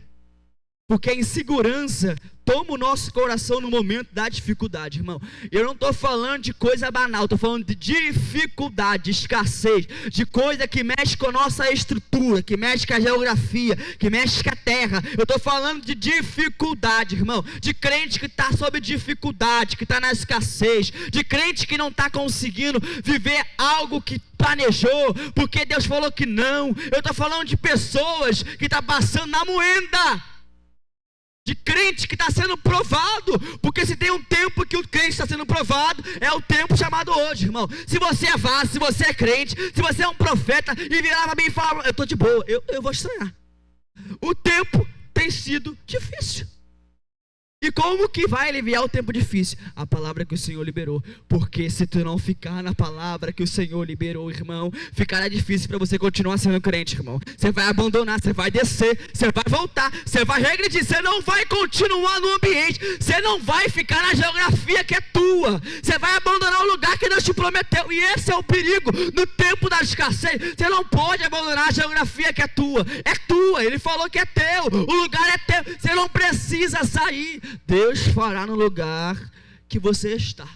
Porque a insegurança toma o nosso coração no momento da dificuldade, irmão. Eu não estou falando de coisa banal, estou falando de dificuldade, de escassez, de coisa que mexe com a nossa estrutura, que mexe com a geografia, que mexe com a terra. Eu estou falando de dificuldade, irmão. De crente que está sob dificuldade, que está na escassez. De crente que não está conseguindo viver algo que planejou, porque Deus falou que não. Eu estou falando de pessoas que estão passando na moenda. De crente que está sendo provado, porque se tem um tempo que o crente está sendo provado, é o tempo chamado hoje, irmão. Se você é vaso, se você é crente, se você é um profeta e virar para mim e falar, eu estou de boa, eu vou estranhar. O tempo tem sido difícil. E como que vai aliviar o tempo difícil? A palavra que o Senhor liberou. Porque se tu não ficar na palavra que o Senhor liberou, irmão, ficará difícil para você continuar sendo crente, irmão. Você vai abandonar, você vai descer, você vai voltar, você vai regredir, você não vai continuar no ambiente, você não vai ficar na geografia que é tua, você vai abandonar o lugar que Deus te prometeu. E esse é o perigo no tempo da escassez. Você não pode abandonar a geografia que é tua. Ele falou que é teu, o lugar é teu, você não precisa sair. Deus fará no lugar que você está.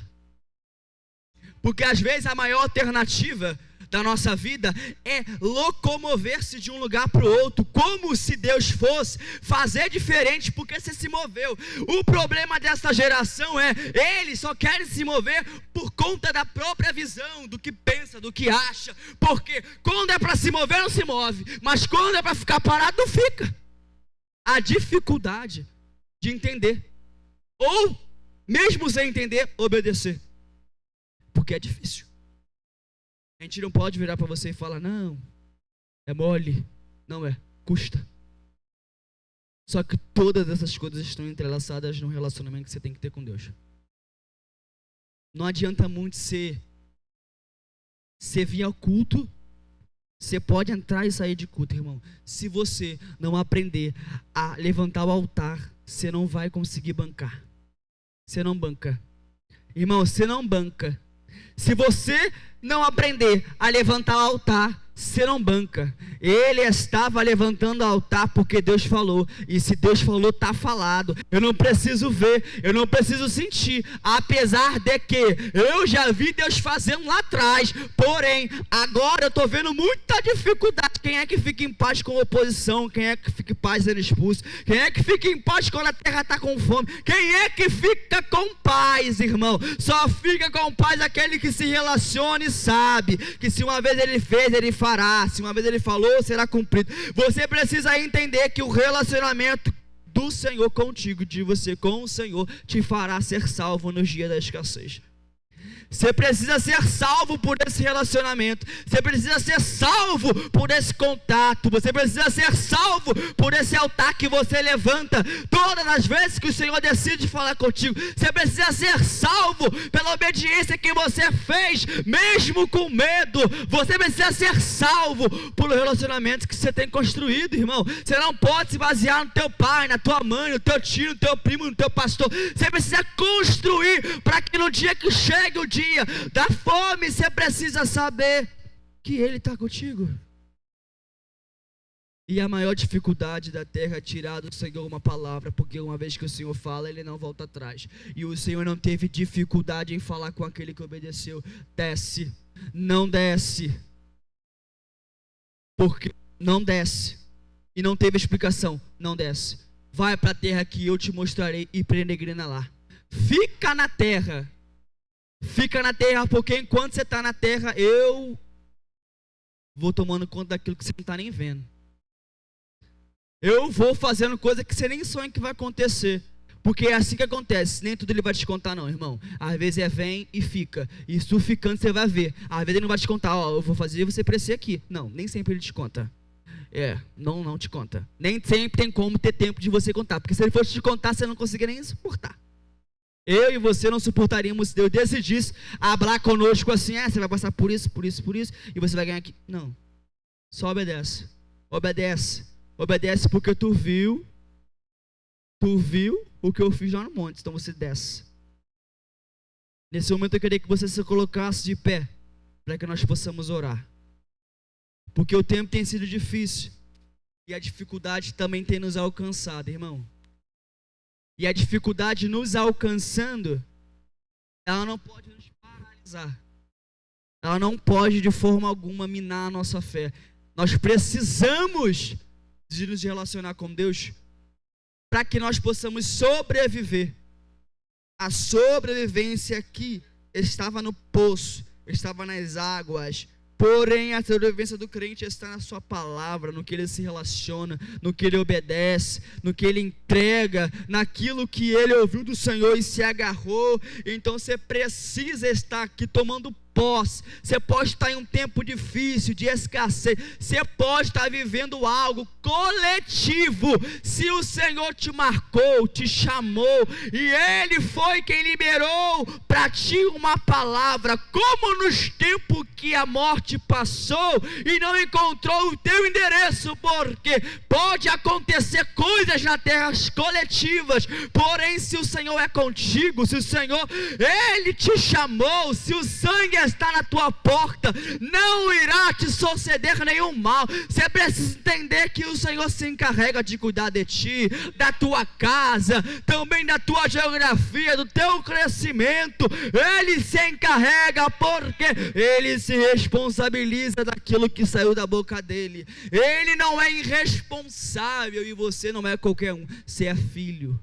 Porque às vezes a maior alternativa da nossa vida é locomover-se de um lugar para o outro, como se Deus fosse fazer diferente, porque você se moveu. O problema dessa geração é, eles só querem se mover por conta da própria visão, do que pensa, do que acha, porque quando é para se mover não se move, mas quando é para ficar parado não fica. A dificuldade de entender, ou mesmo sem entender, obedecer, porque é difícil. A gente não pode virar para você e falar, não, é mole. Não é, custa. Só que todas essas coisas estão entrelaçadas no relacionamento que você tem que ter com Deus. Não adianta muito você vir ao culto. Você pode entrar e sair de culto, irmão. Se você não aprender a levantar o altar, você não vai conseguir bancar. Você não banca. Irmão, você não banca. Se você não aprender a levantar o altar, você não banca. Ele estava levantando o altar porque Deus falou. E se Deus falou, está falado. Eu não preciso ver, eu não preciso sentir. Apesar de que eu já vi Deus fazendo lá atrás. Porém, agora eu estou vendo muita dificuldade. Quem é que fica em paz com oposição? Quem é que fica em paz sendo expulso? Quem é que fica em paz quando a terra está com fome? Quem é que fica com paz, irmão? Só fica com paz aquele que se relaciona e sabe que se uma vez ele fez, ele fará. Se uma vez ele falou, será cumprido. Você precisa entender que o relacionamento do Senhor contigo, de você com o Senhor, te fará ser salvo nos dias da escassez. Você precisa ser salvo por esse relacionamento. Você precisa ser salvo por esse contato. Você precisa ser salvo por esse altar que você levanta todas as vezes que o Senhor decide falar contigo. Você precisa ser salvo pela obediência que você fez, mesmo com medo. Você precisa ser salvo pelo relacionamento que você tem construído, irmão. Você não pode se basear no teu pai, na tua mãe, no teu tio, no teu primo, no teu pastor. Você precisa construir para que no dia que chegue o dia da fome, você precisa saber que Ele está contigo. E a maior dificuldade da terra é tirar do Senhor uma palavra, porque uma vez que o Senhor fala, Ele não volta atrás. E o Senhor não teve dificuldade em falar com aquele que obedeceu. Desce, não desce. Porque não desce. E não teve explicação, não desce. Vai para a terra que eu te mostrarei e peregrina lá. Fica na terra. Fica na terra, porque enquanto você está na terra, eu vou tomando conta daquilo que você não está nem vendo. Eu vou fazendo coisa que você nem sonha que vai acontecer. Porque é assim que acontece. Nem tudo Ele vai te contar não, irmão. Às vezes é vem e fica. E isso ficando você vai ver. Às vezes Ele não vai te contar, ó, eu vou fazer você crescer aqui. Não, nem sempre Ele te conta. Não te conta. Nem sempre tem como ter tempo de você contar. Porque se Ele fosse te contar, você não conseguiria nem suportar. Eu e você não suportaríamos se Deus decidisse falar conosco assim, você vai passar por isso, e você vai ganhar aqui. Não, só obedece, porque tu viu o que eu fiz lá no monte, então você desce. Nesse momento eu queria que você se colocasse de pé, para que nós possamos orar, porque o tempo tem sido difícil, e a dificuldade também tem nos alcançado, irmão. E a dificuldade nos alcançando, ela não pode nos paralisar. Ela não pode de forma alguma minar a nossa fé. Nós precisamos de nos relacionar com Deus para que nós possamos sobreviver. A sobrevivência aqui estava no poço, estava nas águas. Porém, a sobrevivência do crente está na sua palavra, no que ele se relaciona, no que ele obedece, no que ele entrega, naquilo que ele ouviu do Senhor e se agarrou. Então você precisa estar aqui tomando posse, você pode estar em um tempo difícil, de escassez, você pode estar vivendo algo coletivo. Se o Senhor te marcou, te chamou, e Ele foi quem liberou para ti uma palavra, como nos tempos que a morte passou e não encontrou o teu endereço, porque pode acontecer coisas na terra coletivas, porém se o Senhor é contigo, se o Senhor, Ele te chamou, se o sangue está na tua porta, não irá te suceder nenhum mal. Você precisa entender que o Senhor se encarrega de cuidar de ti, da tua casa, também da tua geografia, do teu crescimento. Ele se encarrega porque Ele se responsabiliza daquilo que saiu da boca dele. Ele não é irresponsável e você não é qualquer um, você é filho.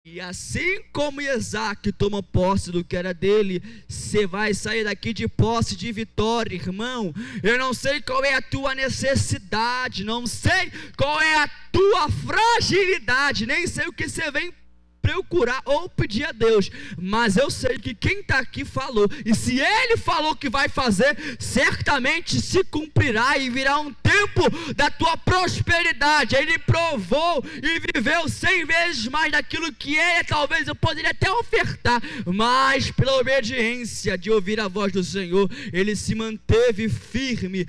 E assim como Isaac toma posse do que era dele, você vai sair daqui de posse de vitória, irmão. Eu não sei qual é a tua necessidade, não sei qual é a tua fragilidade, nem sei o que você vem procurar ou pedir a Deus, mas eu sei que quem está aqui falou, e se Ele falou que vai fazer, certamente se cumprirá e virá um tempo da tua prosperidade. Ele provou e viveu 100 vezes mais daquilo que Ele talvez eu poderia até ofertar, mas pela obediência de ouvir a voz do Senhor, Ele se manteve firme,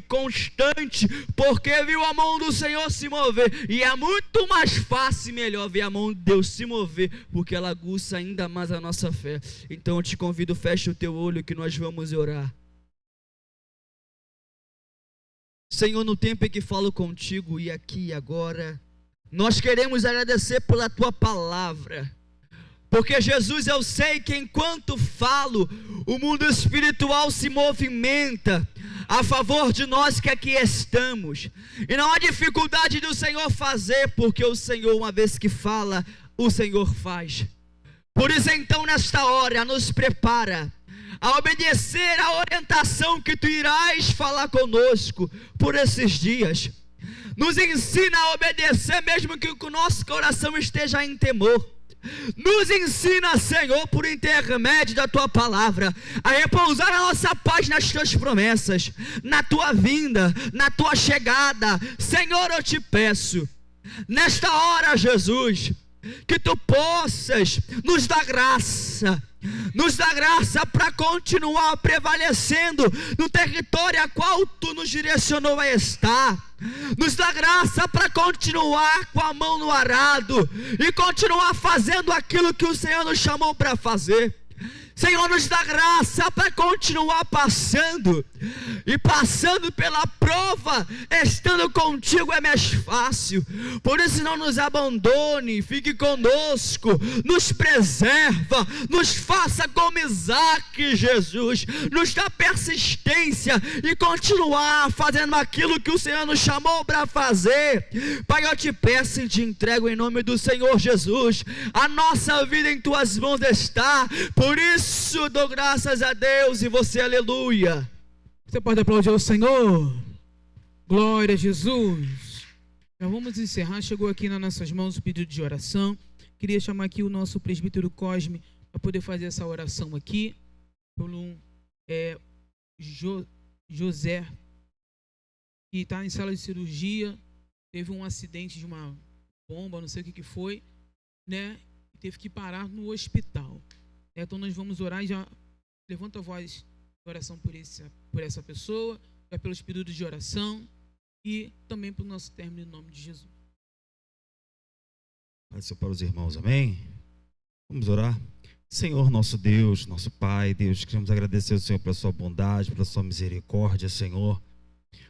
constante, porque viu a mão do Senhor se mover, e é muito mais fácil e melhor ver a mão de Deus se mover, porque ela aguça ainda mais a nossa fé. Então eu te convido, feche o teu olho que nós vamos orar. Senhor, no tempo em que falo contigo e aqui e agora, nós queremos agradecer pela tua palavra, porque Jesus, eu sei que enquanto falo, o mundo espiritual se movimenta a favor de nós que aqui estamos, e não há dificuldade do Senhor fazer, porque o Senhor, uma vez que fala, o Senhor faz. Por isso então nesta hora nos prepara a obedecer a orientação que tu irás falar conosco por esses dias. Nos ensina a obedecer mesmo que o nosso coração esteja em temor. Nos ensina, Senhor, por intermédio da tua palavra, a repousar a nossa paz nas tuas promessas, na tua vinda, na tua chegada. Senhor, eu te peço, nesta hora, Jesus, que tu possas nos dar graça para continuar prevalecendo no território a qual tu nos direcionou a estar. Nos dá graça para continuar com a mão no arado e continuar fazendo aquilo que o Senhor nos chamou para fazer. Senhor, nos dá graça para continuar passando pela prova, estando contigo é mais fácil. Por isso não nos abandone, fique conosco, nos preserva, nos faça como Isaac, Jesus, nos dá persistência e continuar fazendo aquilo que o Senhor nos chamou para fazer. Pai, eu te peço e te entrego em nome do Senhor Jesus, a nossa vida em tuas mãos está, por isso dou graças a Deus e você, aleluia. Você pode aplaudir ao Senhor? Glória a Jesus. Já vamos encerrar, chegou aqui nas nossas mãos o pedido de oração. Queria chamar aqui o nosso presbítero Cosme para poder fazer essa oração aqui, por José, que está em sala de cirurgia, teve um acidente de uma bomba, não sei o que foi, né? Teve que parar no hospital. Então nós vamos orar e já levanta a voz de oração por essa pessoa, já pelos pedidos de oração e também para o nosso término em nome de Jesus. Paz para os irmãos, amém? Vamos orar. Senhor, nosso Deus, nosso Pai, Deus, queremos agradecer ao Senhor pela sua bondade, pela sua misericórdia, Senhor.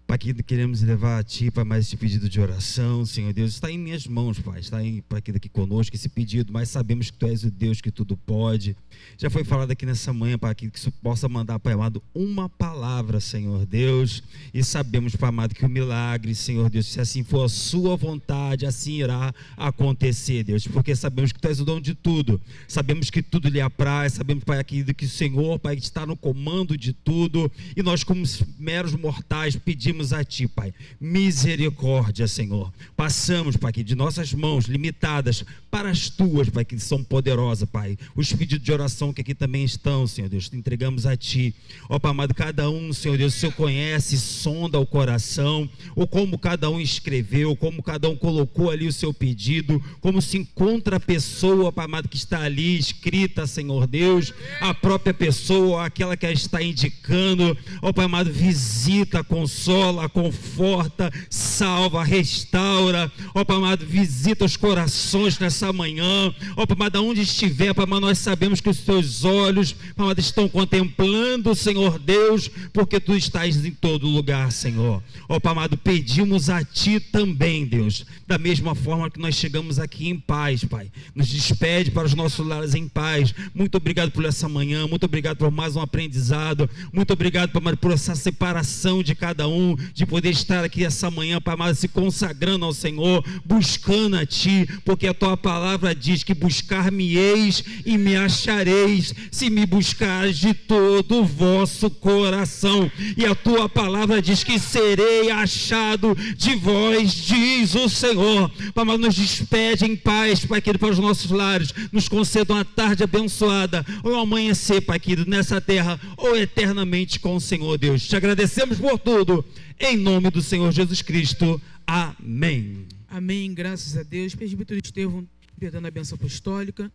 Pai, que queremos levar a Ti, Pai, mais esse pedido de oração, Senhor Deus, está em minhas mãos, Pai, está aí, Pai, aqui conosco esse pedido, mas sabemos que Tu és o Deus que tudo pode. Já foi falado aqui nessa manhã, Pai, que isso possa mandar, Pai amado, uma palavra, Senhor Deus, e sabemos, Pai amado, que o milagre, Senhor Deus, se assim for a Sua vontade, assim irá acontecer, Deus, porque sabemos que Tu és o dono de tudo, sabemos que tudo lhe apraz, sabemos, Pai, que o Senhor, Pai, está no comando de tudo, e nós como meros mortais pedimos a Ti, Pai, misericórdia, Senhor. Passamos, Pai, que de nossas mãos limitadas para as Tuas, Pai, que são poderosas, Pai. Os pedidos de oração que aqui também estão, Senhor Deus, entregamos a Ti. Ó Pai amado, cada um, Senhor Deus, o Senhor conhece, sonda o coração, ou como cada um escreveu, como cada um colocou ali o seu pedido, como se encontra a pessoa, Pai amado, que está ali escrita, Senhor Deus, a própria pessoa, aquela que a está indicando. Ó Pai amado, visita, consola, conforta, salva, restaura. Ó Pai amado, visita os corações nessa manhã. Ó Pai amado, aonde estiver, Pai amado, nós sabemos que os teus olhos, Pai amado, estão contemplando, Senhor Deus, porque Tu estás em todo lugar, Senhor. Ó Pai amado, pedimos a Ti também, Deus, da mesma forma que nós chegamos aqui em paz, Pai. Nos despede para os nossos lares em paz. Muito obrigado por essa manhã, muito obrigado por mais um aprendizado, muito obrigado, Pai amado, por essa separação de cada um, de poder estar aqui essa manhã, Pai amado, se consagrando ao Senhor, buscando a Ti, porque a Tua palavra diz que buscar-me-eis e me achareis, se me buscares de todo o vosso coração, e a Tua palavra diz que serei achado de vós, diz o Senhor. Pai amado, nos despede em paz, Pai querido, para os nossos lares, nos conceda uma tarde abençoada, ou um amanhecer, Pai querido, nessa terra, ou eternamente com o Senhor Deus. Te agradecemos por tudo, em nome do Senhor Jesus Cristo. Amém. Amém, graças a Deus. Presbítero Estevão, dando a bênção apostólica.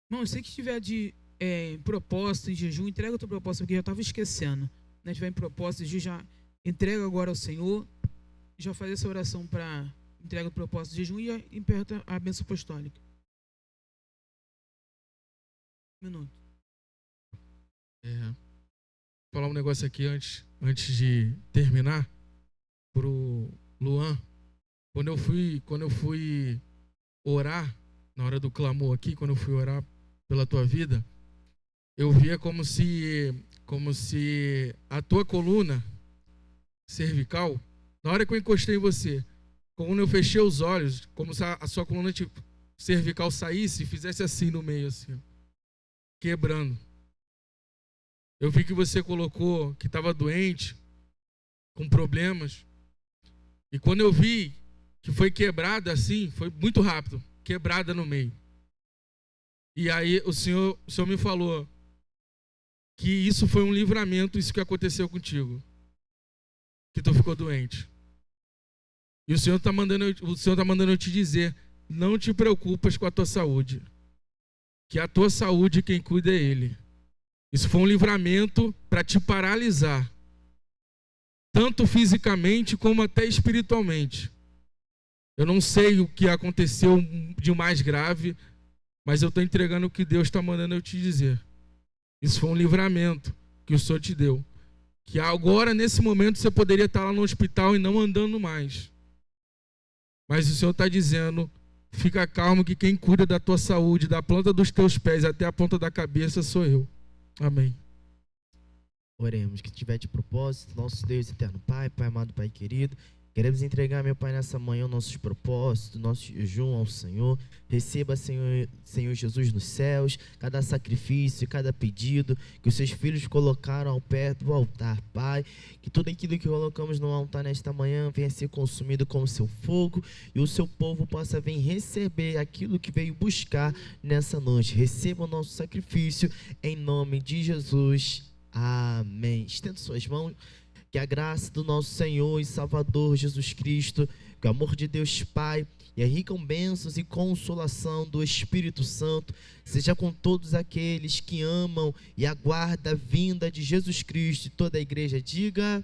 Irmão, você que estiver de propósito em jejum, entrega a tua proposta, porque eu já estava esquecendo. Se tiver em propósito de jejum, já entrega agora ao Senhor, já faz essa oração para entrega do propósito de jejum e aperta a bênção apostólica. Um minuto. Falar um negócio aqui antes de terminar pro Luan. Quando eu fui orar na hora do clamor aqui, quando eu fui orar pela tua vida, eu via como se a tua coluna cervical, na hora que eu encostei em você, quando eu fechei os olhos, como se a sua coluna cervical saísse e fizesse assim no meio, assim, quebrando. Eu vi que você colocou que estava doente, com problemas. E quando eu vi que foi quebrada assim, foi muito rápido, quebrada no meio. E aí o Senhor me falou que isso foi um livramento, isso que aconteceu contigo. Que tu ficou doente. E o Senhor está mandando eu te dizer, não te preocupas com a tua saúde. Que a tua saúde quem cuida é Ele. Isso foi um livramento para te paralisar. Tanto fisicamente como até espiritualmente. Eu não sei o que aconteceu de mais grave, mas eu estou entregando o que Deus está mandando eu te dizer. Isso foi um livramento que o Senhor te deu. Que agora, nesse momento, você poderia estar lá no hospital e não andando mais. Mas o Senhor está dizendo, fica calmo que quem cuida da tua saúde, da planta dos teus pés até a ponta da cabeça, sou eu. Amém. Oremos, que tiver de propósito, nosso Deus eterno Pai, Pai amado, Pai querido, queremos entregar, meu Pai, nessa manhã nossos propósitos, nosso jejum ao Senhor. Receba, Senhor Jesus, nos céus, cada sacrifício, cada pedido que os seus filhos colocaram ao pé do altar, Pai. Que tudo aquilo que colocamos no altar nesta manhã venha ser consumido com o seu fogo e o seu povo possa vir receber aquilo que veio buscar nessa noite. Receba o nosso sacrifício em nome de Jesus. Amém. Estenda suas mãos. Que a graça do nosso Senhor e Salvador Jesus Cristo, que o amor de Deus Pai e a rica bênçãos e consolação do Espírito Santo seja com todos aqueles que amam e aguardam a vinda de Jesus Cristo. E toda a igreja diga...